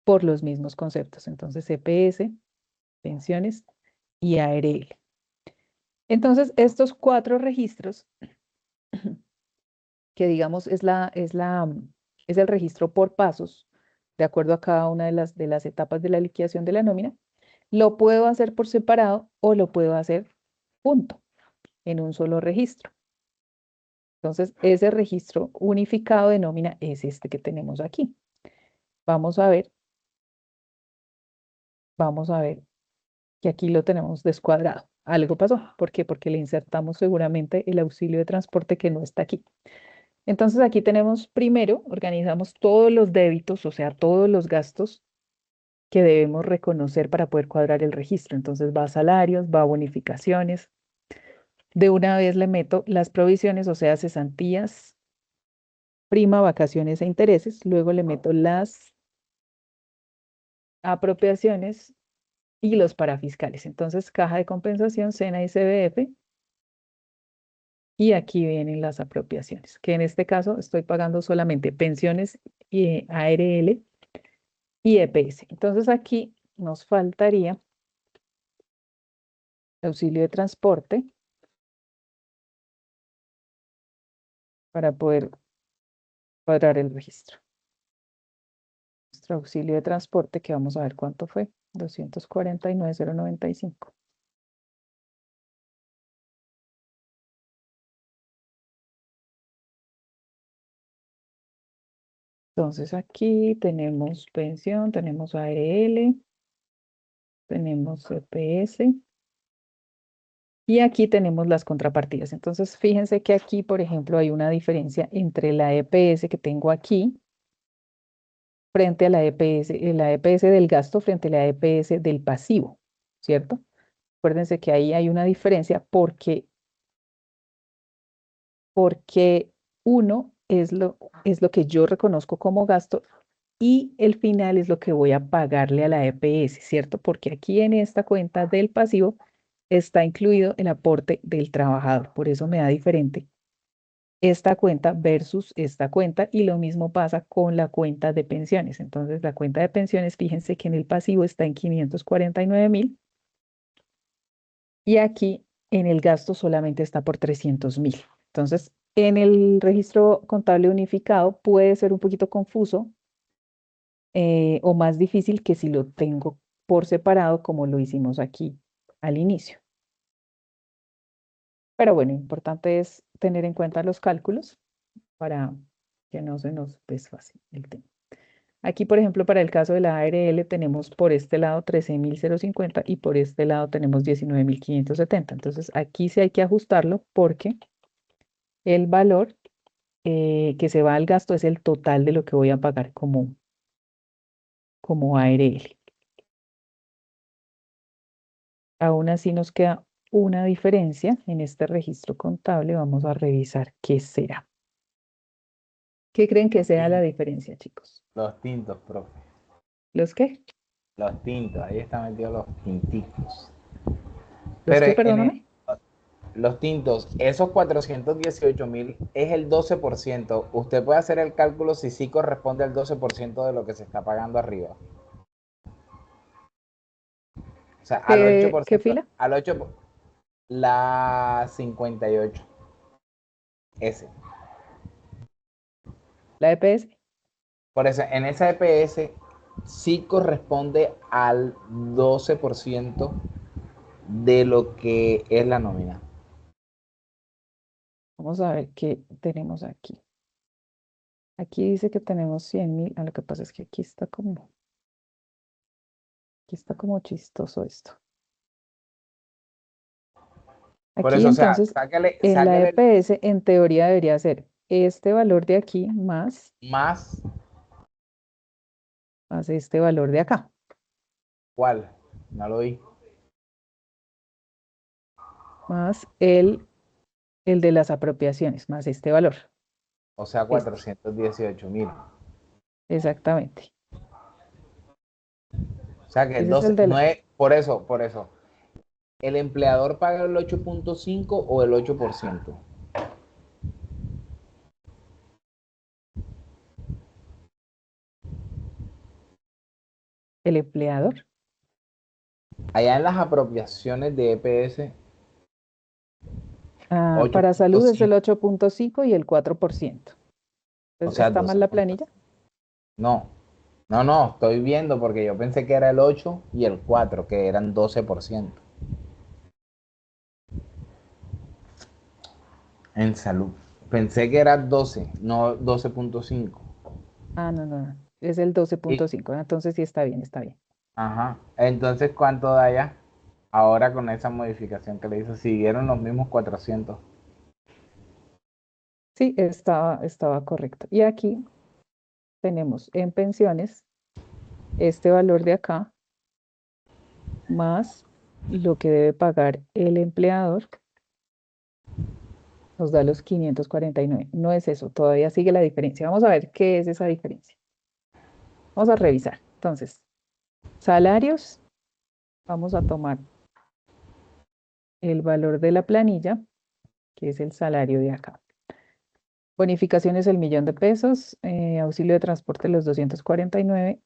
A: por los mismos conceptos. Entonces, EPS, pensiones y ARL. Entonces, estos 4 registros, que digamos es el registro por pasos, de acuerdo a cada una de las etapas de la liquidación de la nómina, lo puedo hacer por separado o lo puedo hacer junto, en un solo registro. Entonces, ese registro unificado de nómina es este que tenemos aquí. Vamos a ver que aquí lo tenemos descuadrado. Algo pasó. ¿Por qué? Porque le insertamos seguramente el auxilio de transporte que no está aquí. Entonces aquí tenemos primero, organizamos todos los débitos, o sea, todos los gastos que debemos reconocer para poder cuadrar el registro. Entonces va a salarios, va a bonificaciones. De una vez le meto las provisiones, o sea, cesantías, prima, vacaciones e intereses. Luego le meto las apropiaciones y los parafiscales. Entonces, caja de compensación, SENA y CBF. Y aquí vienen las apropiaciones, que en este caso estoy pagando solamente pensiones y ARL y EPS. Entonces aquí nos faltaría auxilio de transporte para poder cuadrar el registro. Nuestro auxilio de transporte, que vamos a ver cuánto fue, 249,095. Entonces aquí tenemos pensión, tenemos ARL, tenemos EPS. Y aquí tenemos las contrapartidas. Entonces, fíjense que aquí, por ejemplo, hay una diferencia entre la EPS que tengo aquí frente a la EPS del gasto frente a la EPS del pasivo, ¿cierto? Acuérdense que ahí hay una diferencia porque uno es lo que yo reconozco como gasto y el final es lo que voy a pagarle a la EPS, ¿cierto? Porque aquí en esta cuenta del pasivo está incluido el aporte del trabajador, por eso me da diferente esta cuenta versus esta cuenta y lo mismo pasa con la cuenta de pensiones. Entonces, la cuenta de pensiones, fíjense que en el pasivo está en 549,000 y aquí en el gasto solamente está por 300,000. Entonces, en el registro contable unificado puede ser un poquito confuso o más difícil que si lo tengo por separado como lo hicimos aquí al inicio. Pero bueno, importante es tener en cuenta los cálculos para que no se nos desfase el tema. Aquí, por ejemplo, para el caso de la ARL tenemos por este lado 13,050 y por este lado tenemos 19,570. Entonces, aquí sí hay que ajustarlo porque el valor que se va al gasto es el total de lo que voy a pagar como ARL. Aún así nos queda una diferencia en este registro contable. Vamos a revisar qué será. ¿Qué creen que sea la diferencia, chicos?
E: Los tintos, profe.
A: ¿Los qué?
E: Los tintos, ahí están metidos los tinticos.
A: ¿Los
E: Pero
A: qué? Perdóname.
E: los tintos, esos 418,000 es el 12%. Usted puede hacer el cálculo si sí corresponde al 12% de lo que se está pagando arriba. O sea, al
A: ¿Qué
E: 8%,
A: fila?
E: al 8, la 58. S.
A: ¿La EPS?
E: Por eso, en esa EPS sí corresponde al 12% de lo que es la nómina.
A: Vamos a ver qué tenemos aquí. Aquí dice que tenemos 100,000. Lo que pasa es que aquí está como chistoso esto.
E: Por
A: Aquí
E: eso, o sea,
A: entonces, en la
E: sáquele
A: EPS, en teoría debería ser este valor de aquí
E: más,
A: más este valor de acá.
E: ¿cuál? No lo oí.
A: Más el de las apropiaciones, más este valor.
E: O sea,
A: Este,
E: 418.000.
A: exactamente.
E: O sea, que
A: Ese es el
E: 12,
A: de
E: no
A: la,
E: es, por eso. ¿El empleador paga el 8.5 o el 8%?
A: el empleador.
E: Allá en las apropiaciones de EPS,
A: Para salud es el
E: 8.5.
A: 8,5 y el 4%.
E: O
A: Entonces,
E: sea,
A: ¿está mal la
E: 12.
A: planilla?
E: No, no, estoy viendo porque yo pensé que era el 8 y el 4, que eran 12% en salud. Pensé que era 12, no 12.5.
A: No, no, no. Es el
E: Y,
A: 12,5. Entonces sí está bien, está bien.
E: ajá, entonces, ¿cuánto da ya? Ahora con esa modificación que le hizo, siguieron los mismos 400.
A: Sí, estaba correcto. Y aquí tenemos en pensiones este valor de acá más lo que debe pagar el empleador nos da los 549. No es eso, todavía sigue la diferencia. Vamos a ver qué es esa diferencia. Vamos a revisar. Entonces, salarios, vamos a tomar el valor de la planilla, que es el salario de acá. Bonificaciones el 1.000.000 de pesos, auxilio de transporte los 249,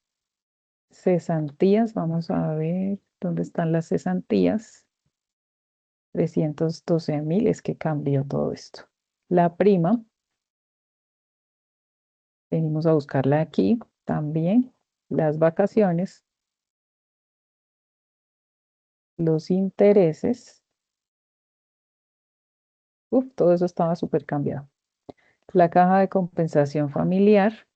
A: cesantías, vamos a ver dónde están las cesantías. 312.000, es que cambió todo esto. La prima, venimos a buscarla aquí también. Las vacaciones, los intereses. Todo eso estaba súper cambiado. La caja de compensación familiar,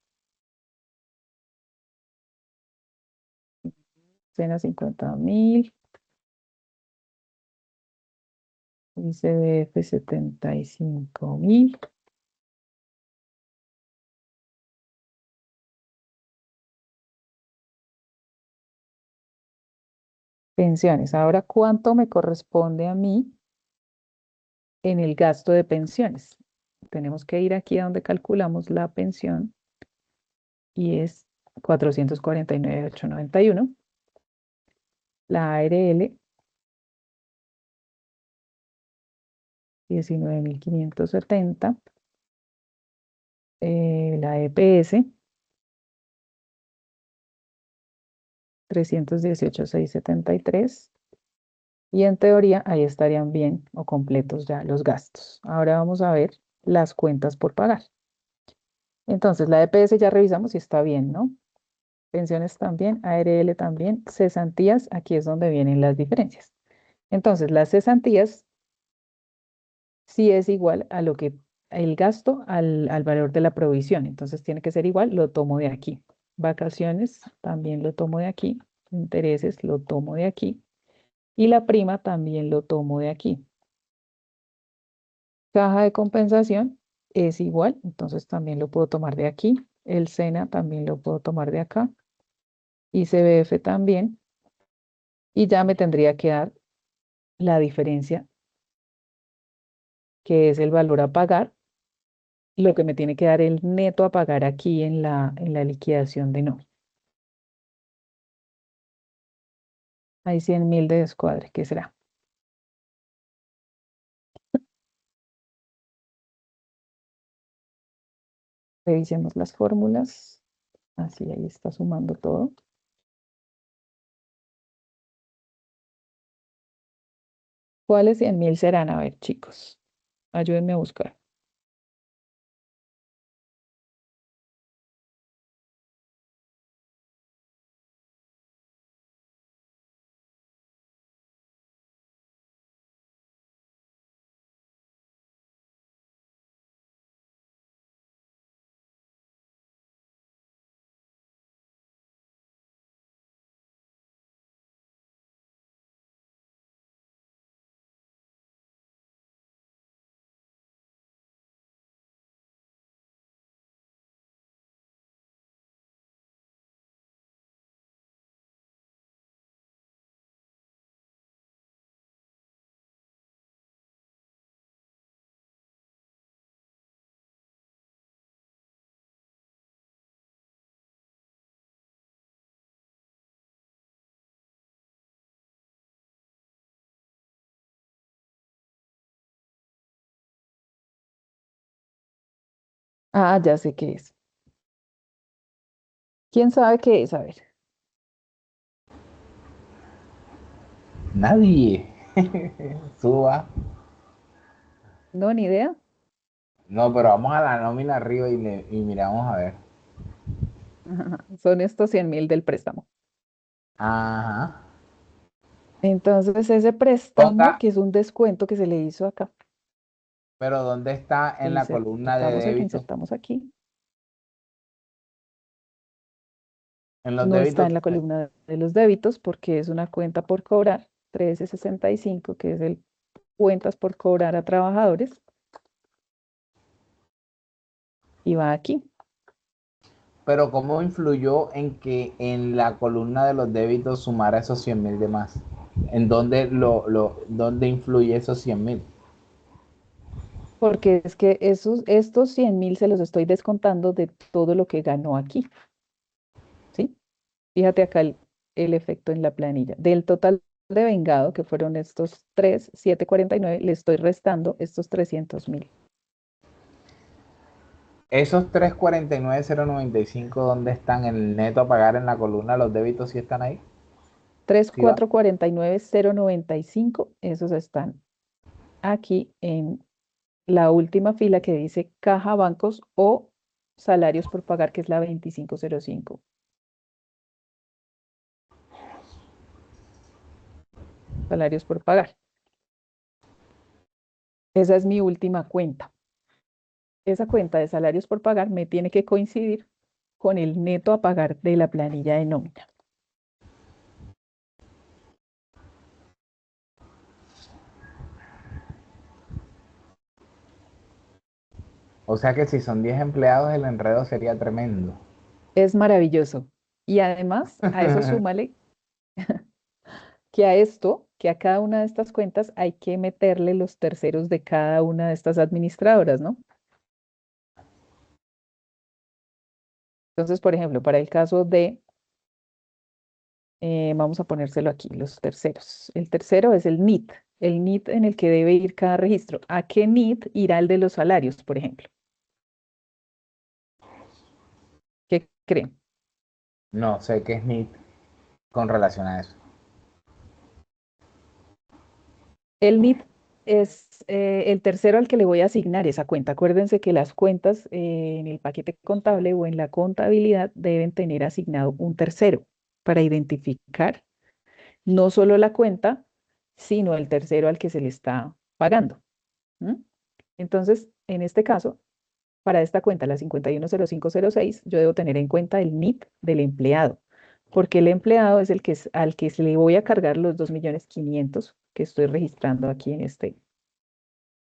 A: cena 50.000, ICBF 75.000. Pensiones. Ahora, ¿cuánto me corresponde a mí en el gasto de pensiones? Tenemos que ir aquí a donde calculamos la pensión y es 449.891. La ARL, 19.570. La EPS, 318.673. Y en teoría ahí estarían bien o completos ya los gastos. Ahora vamos a ver las cuentas por pagar. Entonces, la EPS ya revisamos si está bien, ¿no? Pensiones también, ARL también, cesantías, aquí es donde vienen las diferencias. Entonces, las cesantías sí es igual a lo que el gasto al valor de la provisión. Entonces, tiene que ser igual, lo tomo de aquí. Vacaciones también lo tomo de aquí. Intereses lo tomo de aquí. Y la prima también lo tomo de aquí. Caja de compensación es igual, entonces también lo puedo tomar de aquí. El SENA también lo puedo tomar de acá. ICBF también. Y ya me tendría que dar la diferencia, que es el valor a pagar, lo que me tiene que dar el neto a pagar aquí en la liquidación de nómina. Hay 100.000 de descuadre, ¿qué será? Revisemos las fórmulas. Así, ahí está sumando todo. ¿Cuáles 100.000 serán? A ver, chicos, ayúdenme a buscar. Ah, ya sé qué es. ¿Quién sabe qué es? A ver.
E: Nadie. Suba.
A: No, ni idea.
E: No, pero vamos a la nómina arriba y miramos a ver.
A: Son estos 100.000 del préstamo.
E: Ajá.
A: Entonces, ese préstamo,
E: Ponga,
A: que es un descuento que se le hizo acá,
E: pero ¿dónde está en la columna de débitos?
A: insertamos aquí.
E: En los
A: No está
E: débitos.
A: en la columna de los débitos porque es una cuenta por cobrar, 1365, que es el cuentas por cobrar a trabajadores, y va aquí.
E: Pero ¿cómo influyó en que en la columna de los débitos sumara esos 100.000 de más? ¿En dónde dónde influye esos 100.000?
A: Porque es que estos 100.000 se los estoy descontando de todo lo que ganó aquí, ¿sí? Fíjate acá el efecto en la planilla. Del total de vengado, que fueron estos 3.749, le estoy restando estos 300.000.
E: Esos 349,095, ¿dónde están en el neto a pagar en la columna de los débitos? ¿Sí están ahí? ¿Sí va?
A: 3.449.095, esos están aquí en la última fila que dice caja bancos o salarios por pagar, que es la 2505. Salarios por pagar. Esa es mi última cuenta. Esa cuenta de salarios por pagar me tiene que coincidir con el neto a pagar de la planilla de nómina.
E: O sea que si son 10 empleados, el enredo sería tremendo.
A: Es maravilloso. Y además, a eso súmale que a esto, que a cada una de estas cuentas hay que meterle los terceros de cada una de estas administradoras, ¿no? Entonces, por ejemplo, para el caso de, vamos a ponérselo aquí, los terceros. El tercero es el NIT en el que debe ir cada registro. ¿A qué NIT irá el de los salarios, por ejemplo? ¿Qué creen?
E: No sé qué es NIT con relación a eso.
A: El NIT es el tercero al que le voy a asignar esa cuenta. Acuérdense que las cuentas en el paquete contable o en la contabilidad deben tener asignado un tercero para identificar no solo la cuenta, sino el tercero al que se le está pagando. ¿M? Entonces, en este caso, para esta cuenta, la 510506, yo debo tener en cuenta el NIT del empleado, porque el empleado es el que al que se le voy a cargar los 2.500.000 que estoy registrando aquí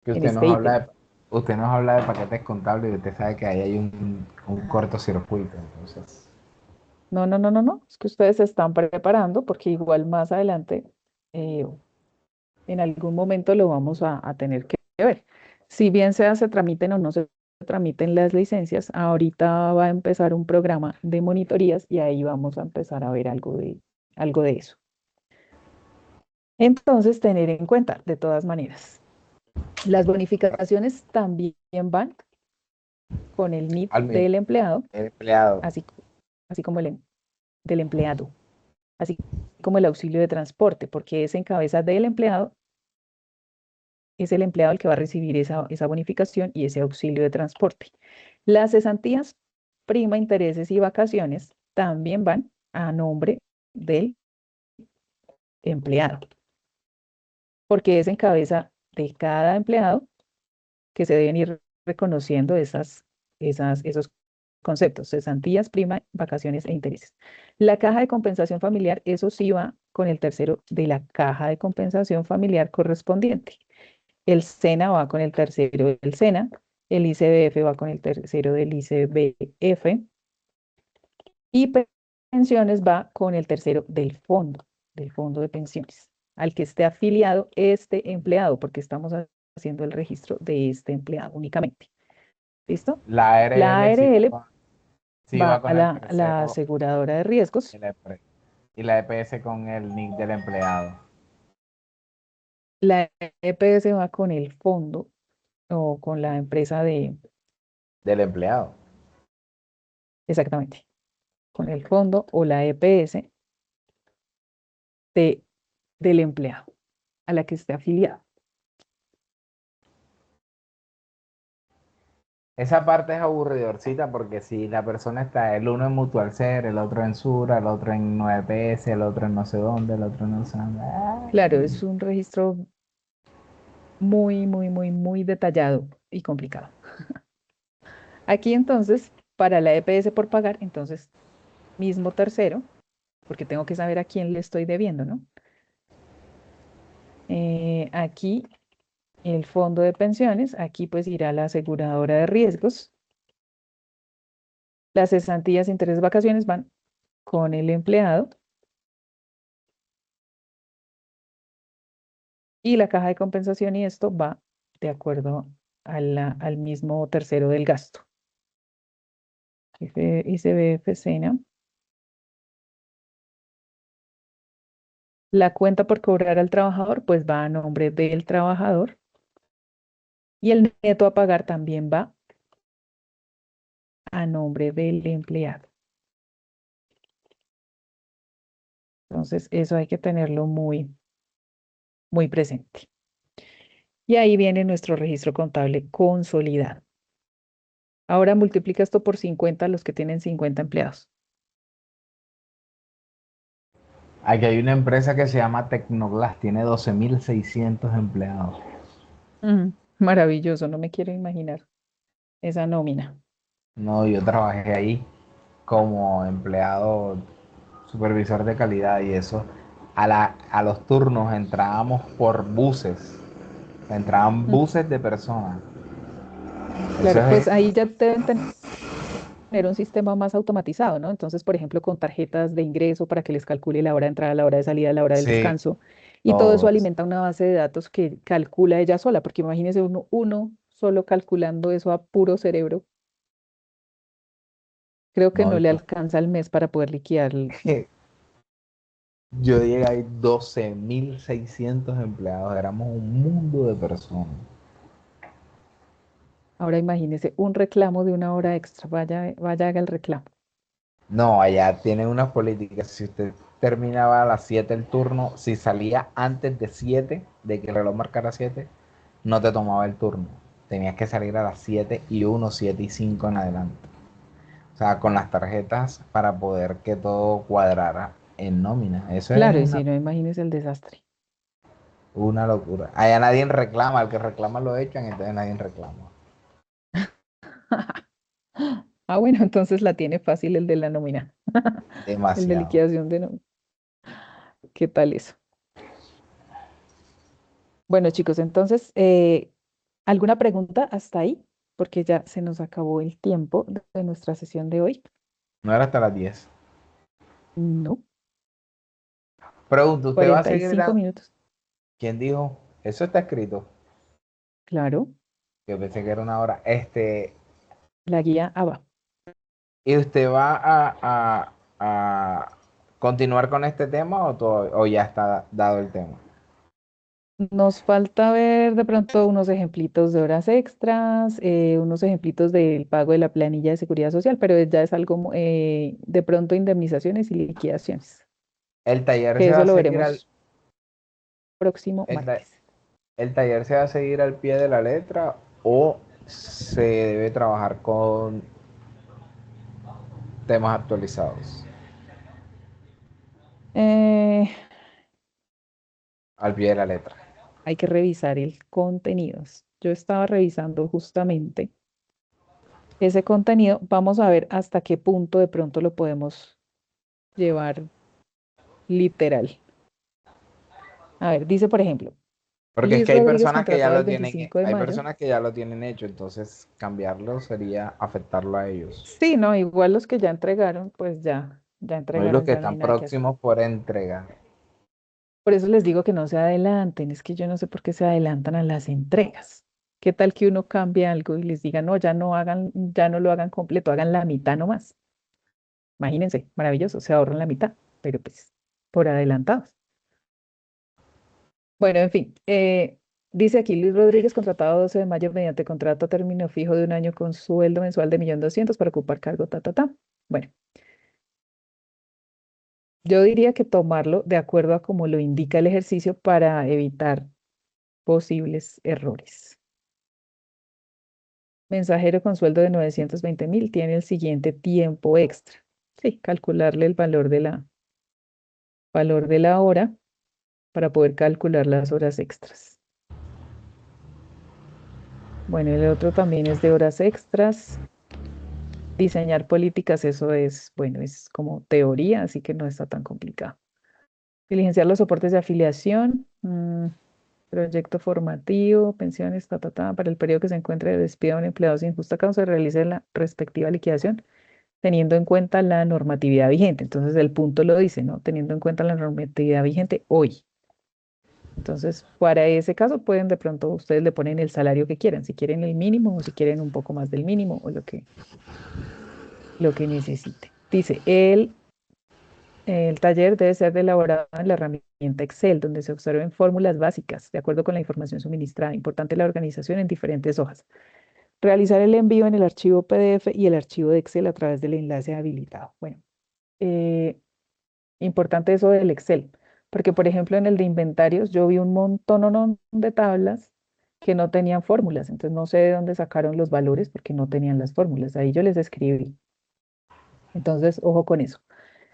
E: Que
A: en este ítem.
E: usted nos habla de paquetes contables y usted sabe que ahí hay un cortocircuito. Entonces,
A: No, no, no, no, no. Es que ustedes se están preparando porque igual más adelante, eh, en algún momento lo vamos a tener que ver. Si bien sea se tramiten o no se tramiten las licencias, ahorita va a empezar un programa de monitorías y ahí vamos a empezar a ver algo de eso. Entonces, tener en cuenta, de todas maneras, las bonificaciones también van con el NIT
E: al mismo,
A: del empleado,
E: el empleado.
A: así, así como del empleado, así como el auxilio de transporte, porque es en cabeza del empleado, es el empleado el que va a recibir esa bonificación y ese auxilio de transporte. Las cesantías, prima, intereses y vacaciones también van a nombre del empleado, porque es en cabeza de cada empleado que se deben ir reconociendo esos conceptos, cesantías, prima, vacaciones e intereses. La caja de compensación familiar, eso sí va con el tercero de la caja de compensación familiar correspondiente. El SENA va con el tercero del SENA, el ICBF va con el tercero del ICBF y pensiones va con el tercero del fondo de pensiones, al que esté afiliado este empleado, porque estamos haciendo el registro de este empleado únicamente. ¿Listo?
E: La
A: La
E: ARL
A: ARL
E: sí
A: va
E: va
A: a
E: con el
A: la
E: tercero
A: aseguradora de riesgos.
E: de la empre- y la EPS con el NIC del empleado.
A: La EPS va con el fondo o con la empresa
E: del empleado.
A: Exactamente. Con el fondo o la EPS de, del empleado a la que esté afiliado.
E: Esa parte es aburridorcita porque si la persona está, el uno en Mutual Ser, el otro en Sura, el otro en 9PS, el otro en no sé dónde, el otro en no sé dónde.
A: Claro, es un registro muy detallado y complicado. Aquí entonces, para la EPS por pagar, entonces, mismo tercero, porque tengo que saber a quién le estoy debiendo, ¿no? Aquí el fondo de pensiones, aquí pues irá la aseguradora de riesgos. Las cesantías, intereses, vacaciones van con el empleado y la caja de compensación y esto va de acuerdo al mismo tercero del gasto. ICBF, SENA. La cuenta por cobrar al trabajador pues va a nombre del trabajador y el neto a pagar también va a nombre del empleado. Entonces eso hay que tenerlo muy presente. Y ahí viene nuestro registro contable consolidado. Ahora multiplica esto por 50 los que tienen 50 empleados.
E: Aquí hay una empresa que se llama Tecnoglass, tiene 12.600 empleados.
A: Maravilloso, no me quiero imaginar esa nómina.
E: No, yo trabajé ahí como empleado supervisor de calidad y eso. A los turnos entrábamos por buses, entraban
A: Mm,
E: buses de personas. Eso
A: Claro,
E: es,
A: pues ahí ya deben tener un sistema más automatizado, ¿no? Entonces, por ejemplo, con tarjetas de ingreso para que les calcule la hora de entrada, la hora de salida, la hora del
E: sí,
A: descanso. Y todo eso
E: todo eso.
A: alimenta una base de datos que calcula ella sola, porque imagínese uno solo calculando eso a puro cerebro. Creo que
E: No,
A: no le alcanza al mes para poder liquidar.
E: yo llegué ahí 12.600 empleados, éramos un mundo de personas.
A: Ahora imagínese un reclamo de una hora extra. Vaya, haga el reclamo.
E: No, allá tienen unas políticas. Si usted terminaba a las 7 el turno, si salía antes de 7, de que el reloj marcara 7, no te tomaba el turno. Tenías que salir a las 7:01, 7:05 en adelante. O sea, con las tarjetas para poder que todo cuadrara en nómina. Eso es
A: Claro, y si no, imagínese el desastre.
E: una locura. Allá nadie reclama, al que reclama lo echan, entonces nadie reclama.
A: Ah, bueno, entonces la tiene fácil el de la nómina, el de
E: Demasiado.
A: liquidación de nómina. ¿Qué tal eso? Bueno, chicos, entonces, ¿alguna pregunta hasta ahí? Porque ya se nos acabó el tiempo de nuestra sesión de hoy.
E: No era hasta las 10.
A: No,
E: Pregunta, ¿usted va a seguir
A: 45 minutos.
E: ¿Quién dijo? Eso está escrito.
A: Claro,
E: Yo pensé que era una hora.
A: la guía ABA.
E: ¿Y usted va a continuar con este tema o ya está dado el tema?
A: Nos falta ver de pronto unos ejemplitos de horas extras, unos ejemplitos del pago de la planilla de seguridad social, pero ya es algo de pronto indemnizaciones y liquidaciones,
E: ¿El taller
A: que
E: se va
A: eso
E: a
A: lo
E: seguir al,
A: veremos próximo
E: el, ta-
A: martes.
E: el taller se va a seguir al pie de la letra o se debe trabajar con temas actualizados
A: Eh,
E: al pie de la letra?
A: Hay que revisar el contenido. Yo estaba revisando justamente ese contenido. Vamos a ver hasta qué punto de pronto lo podemos llevar literal. A ver, dice por ejemplo,
E: Porque es
A: Liz
E: que hay
A: Rodríguez
E: personas que ya
A: contratado el
E: lo tienen,
A: 25 de
E: hay
A: mayo.
E: personas que ya lo tienen hecho, entonces cambiarlo sería afectarlo a ellos.
A: Sí, no, igual los que ya entregaron, pues ya
E: No, y los
A: entregaron,
E: que
A: ya no hay
E: están
A: nada que hacer.
E: próximos por entregar.
A: Por eso les digo que no se adelanten, es que yo no sé por qué se adelantan a las entregas. ¿Qué tal que uno cambie algo y les diga, no, ya no lo hagan completo, hagan la mitad nomás? Imagínense, maravilloso, se ahorran la mitad, pero pues por adelantados. Bueno, en fin, Dice aquí Luis Rodríguez, contratado 12 de mayo mediante contrato a término fijo de un año con sueldo mensual de 1.200.000 para ocupar cargo, ta, ta, ta. Bueno, yo diría que tomarlo de acuerdo a como lo indica el ejercicio para evitar posibles errores. Mensajero con sueldo de 920.000 tiene el siguiente tiempo extra. Sí, calcularle el valor de la hora para poder calcular las horas extras. Bueno, el otro también es de horas extras. Diseñar políticas, eso es, bueno, es como teoría, así que no está tan complicado. Diligenciar los soportes de afiliación, proyecto formativo, pensiones, ta, ta, ta, para el periodo que se encuentre de despido a un empleado sin justa causa, se realice la respectiva liquidación, teniendo en cuenta la normatividad vigente. Entonces, el punto lo dice, ¿no? Teniendo en cuenta la normatividad vigente hoy. Entonces, para ese caso, pueden de pronto ustedes le ponen el salario que quieran, si quieren el mínimo o si quieren un poco más del mínimo o lo que necesite. Dice, el taller debe ser elaborado en la herramienta Excel, donde se observen fórmulas básicas de acuerdo con la información suministrada. Importante la organización en diferentes hojas. Realizar el envío en el archivo PDF y el archivo de Excel a través del enlace habilitado. Bueno, eh, importante eso del Excel, porque por ejemplo en el de inventarios yo vi un montón de tablas que no tenían fórmulas, entonces no sé de dónde sacaron los valores porque no tenían las fórmulas. Ahí yo les escribí. Entonces, ojo con eso.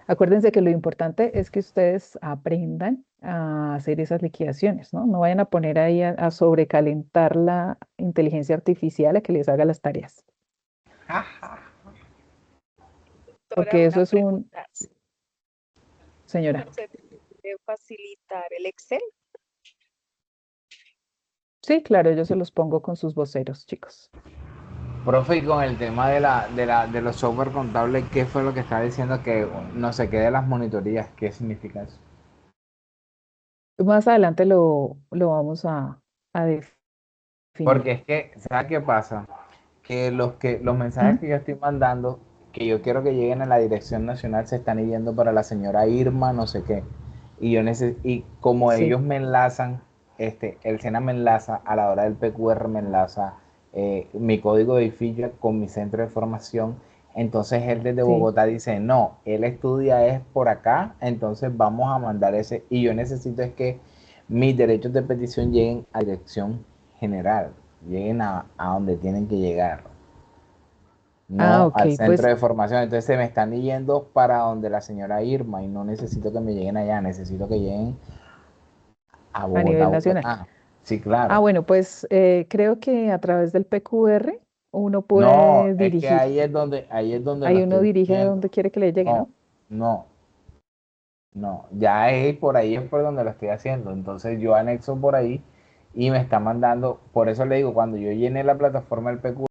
A: Acuérdense que lo importante es que ustedes aprendan a hacer esas liquidaciones, ¿no? No vayan a poner ahí a sobrecalentar la inteligencia artificial a que les haga las tareas,
B: Doctora,
A: porque eso
B: una
A: es un,
B: pregunta.
A: señora,
B: ¿Se puede facilitar el Excel?
A: sí, claro, yo se los pongo con sus voceros, chicos.
E: Profe, y con el tema de los software contables, ¿qué fue lo que estaba diciendo que no se quede las monitorías? ¿Qué significa eso?
A: Más adelante lo vamos a definir.
E: Porque es que, ¿sabes qué pasa? Que los mensajes
A: ¿Mm?
E: que yo estoy mandando, que yo quiero que lleguen a la dirección nacional, se están yendo para la señora Irma, no sé qué. Y como
A: Sí,
E: ellos me enlazan, el SENA me enlaza, a la hora del PQR me enlaza mi código de ficha con mi centro de formación. Entonces él desde
A: sí.
E: Bogotá dice, no, él estudia es por acá, entonces vamos a mandar ese. Y yo necesito es que mis derechos de petición lleguen a dirección general, lleguen a donde tienen que llegar,
A: Ah,
E: no
A: ok,
E: al centro
A: pues
E: de formación. Entonces se me están yendo para donde la señora Irma y no necesito que me lleguen allá, necesito que lleguen a
A: a
E: Bogotá,
A: nivel nacional.
E: Bogotá. Sí,
A: Ah,
E: claro.
A: bueno, pues creo que a través del PQR uno
E: No,
A: puede
E: es que
A: dirigir.
E: ahí es donde lo
A: Ahí uno
E: estoy
A: dirige a
E: diciendo.
A: donde quiere que le llegue,
E: No,
A: ¿no?
E: no, no. Ya es por ahí es por donde lo estoy haciendo. Entonces yo anexo por ahí y me está mandando, por eso le digo, cuando yo llené la plataforma del PQR,